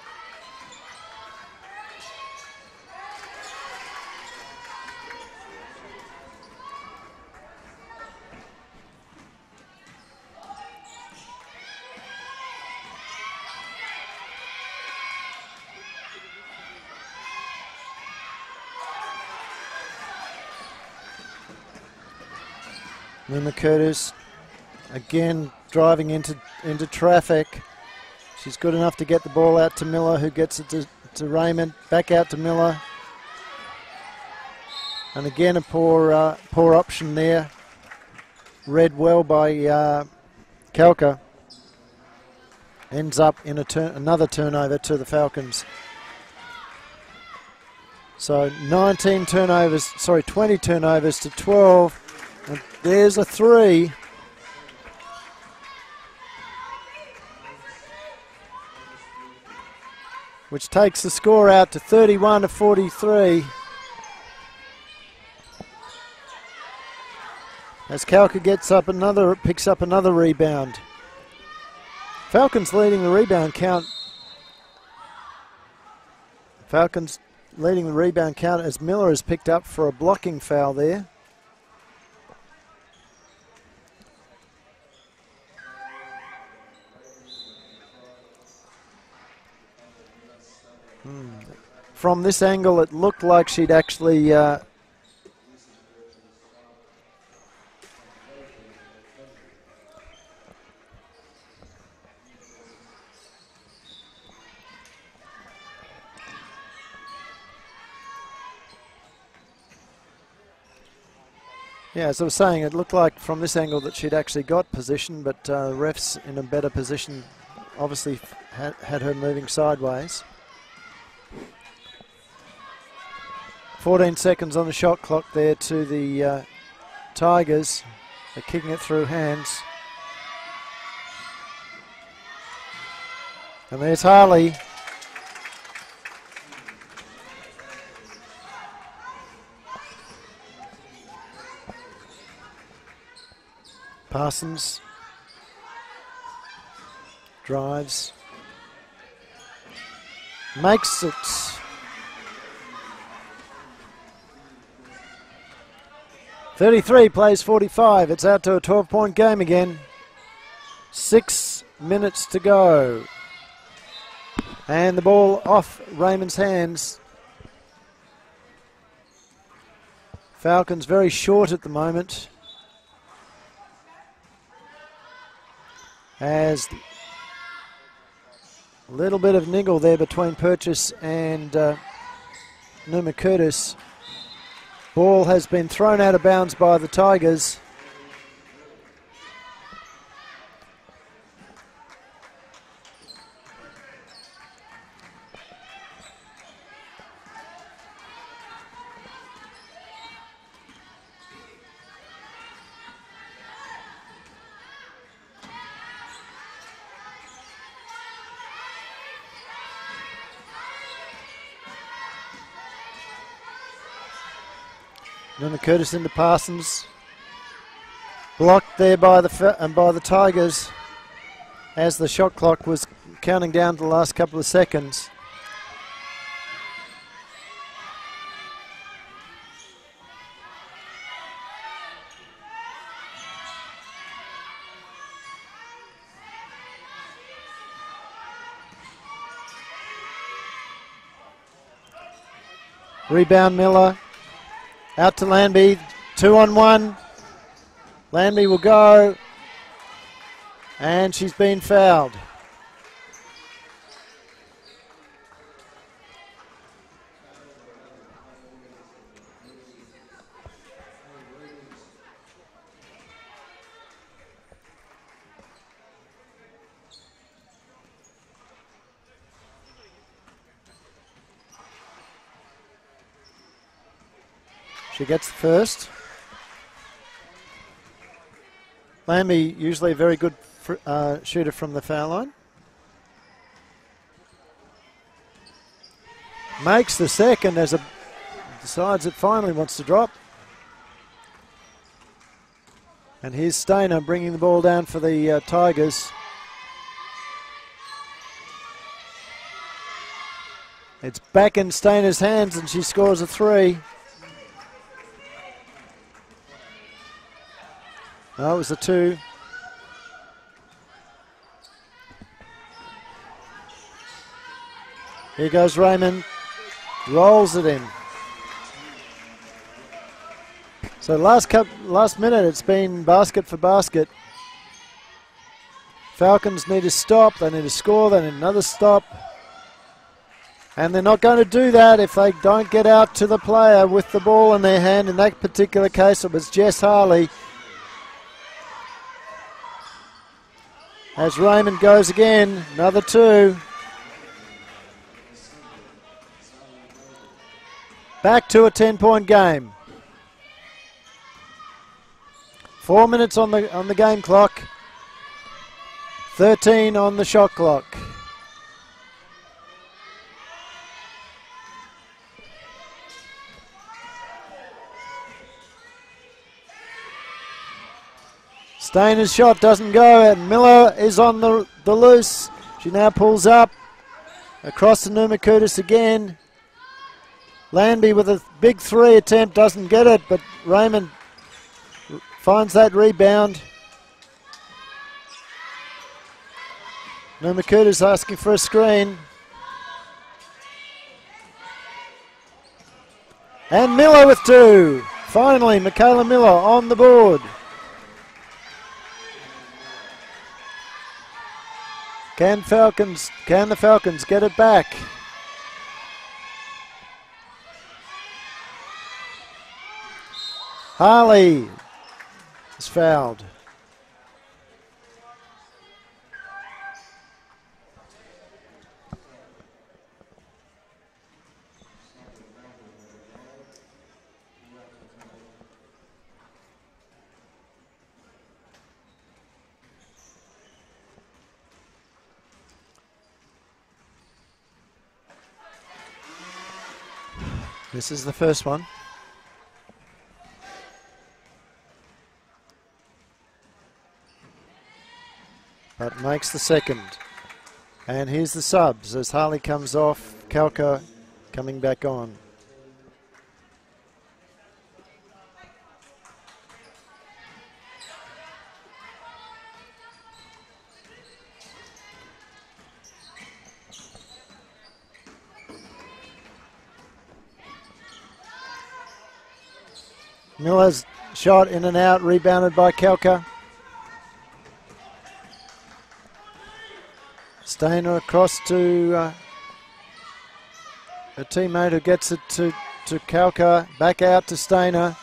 Speaker 1: Numa Curtis again driving into traffic. She's good enough to get the ball out to Miller, who gets it to Raymond. Back out to Miller. And again a poor option there. Read well by Kalka. Ends up in another turnover to the Falcons. So 20 turnovers to 12. And there's a 3. Which takes the score out to 31-43. As Kalka picks up another rebound. Falcons leading the rebound count. Falcons leading the rebound count as Miller has picked up for a blocking foul there. From this angle, it looked like she'd actually yeah, as I was saying, it looked like from this angle that she'd actually got position, but refs in a better position obviously had her moving sideways. 14 seconds on the shot clock there to the Tigers. They're kicking it through hands. And there's Harley. Parsons drives, makes it. .33 plays 45. It's out to a 12-point game again. 6 minutes to go. And the ball off Raymond's hands. Falcons very short at the moment. As a little bit of niggle there between Purchase and Numa Curtis. Ball has been thrown out of bounds by the Tigers. Numa Curtis into Parsons. Blocked there by the Tigers as the shot clock was counting down to the last couple of seconds. Rebound Miller. Out to Landby, 2-on-1. Landby will go, and she's been fouled. She gets the first. Landby usually a very good shooter from the foul line. Makes the second as decides it finally wants to drop. And here's Stainer bringing the ball down for the Tigers. It's back in Stainer's hands and she scores a 3. No, it was a 2. Here goes Raymond. Rolls it in. So So last minute it's been basket for basket. Falcons need to stop, they need to score, they need another stop. And they're not going to do that if they don't get out to the player with the ball in their hand. In that particular case, it was Jess Harley. As Raymond goes again, another two. Back to a 10-point game. 4 minutes on the game clock. 13 on the shot clock. Stainer's shot doesn't go, and Miller is on the loose. She now pulls up across to Numakutis again. Landby with a big three attempt, doesn't get it, but Raymond finds that rebound. Numakutis asking for a screen. And Miller with two. Finally, Michaela Miller on the board. Can the Falcons get it back? Harley is fouled. This is the first one. But makes the second. And here's the subs as Harley comes off, Kalka coming back on. Miller's shot in and out, rebounded by Kalka. Stainer across to a teammate who gets it to Kalka. Back out to Stainer.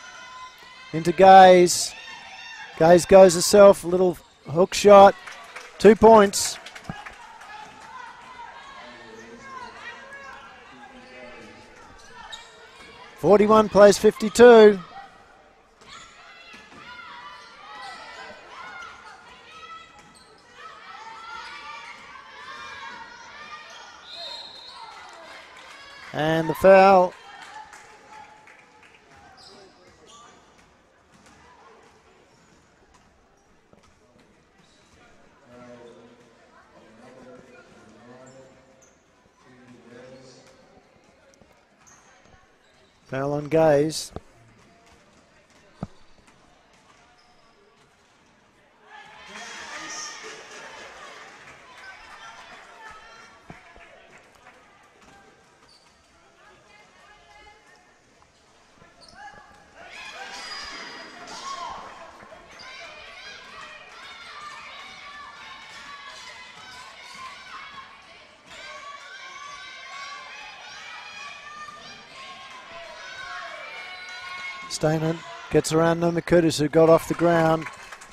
Speaker 1: Into Gaze. Gaze goes herself, little hook shot. 2 points. .41 plays 52. And the foul. Foul on Gaze. Stainer gets around Numakutis, who got off the ground.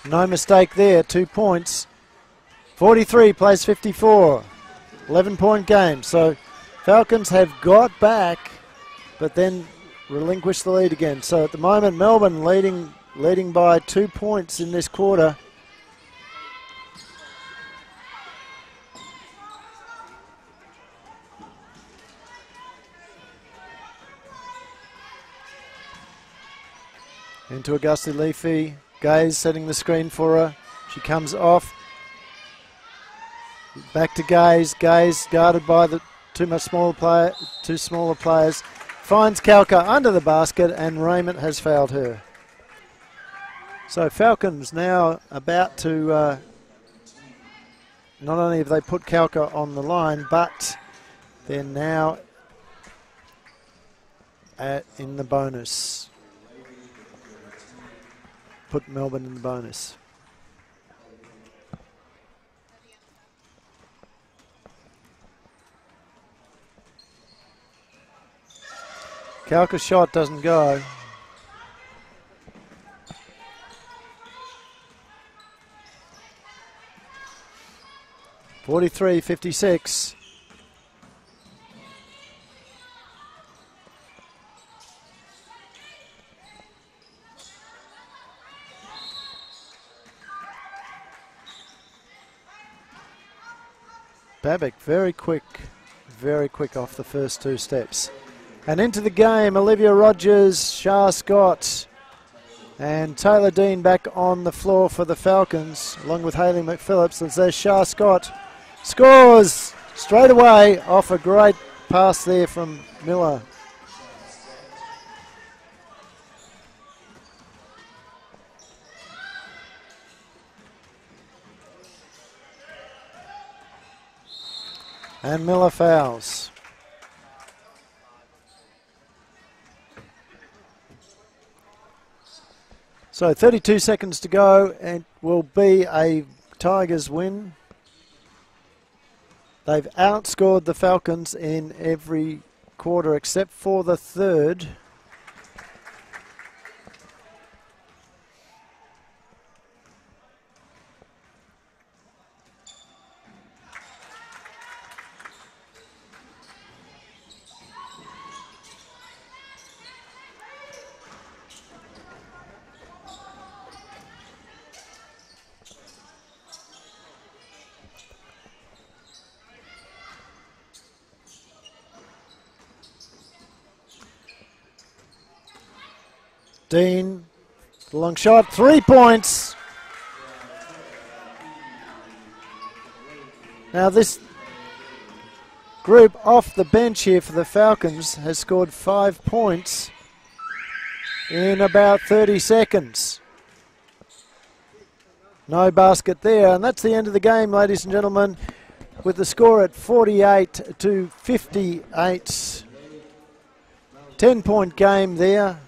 Speaker 1: No mistake there, 2 points. 43 plays 54. 11-point game. So Falcons have got back, but then relinquished the lead again. So at the moment, Melbourne leading by 2 points in this quarter. Into Augusta Leafy. Gaze setting the screen for her. She comes off. Back to Gaze. Gaze guarded by the two smaller players. Finds Kalka under the basket, and Raymond has fouled her. So Falcons now about to, not only have they put Kalka on the line, but they're now in the bonus. put Melbourne in the bonus. Kalka's shot doesn't go. (43-56). Babick very quick off the first two steps. And into the game, Olivia Rogers, Shah Scott, and Taylor Dean back on the floor for the Falcons, along with Hayley McPhillips. As there's Shah Scott, scores straight away off a great pass there from Miller. And Miller fouls. So 32 seconds to go, and will be a Tigers win. They've outscored the Falcons in every quarter except for the third. Dean, long shot, 3 points. Now this group off the bench here for the Falcons has scored 5 points in about 30 seconds. No basket there, and that's the end of the game, ladies and gentlemen, with the score at 48-58. 10-point game there.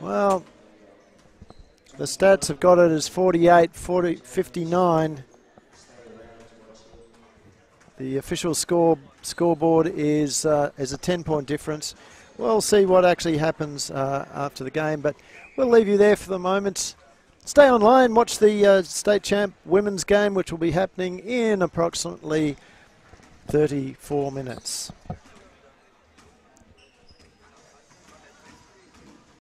Speaker 1: Well, the stats have got it as 58-59. The official scoreboard is a 10-point difference. We'll see what actually happens after the game, but we'll leave you there for the moment. Stay online, watch the state champ women's game, which will be happening in approximately 34 minutes.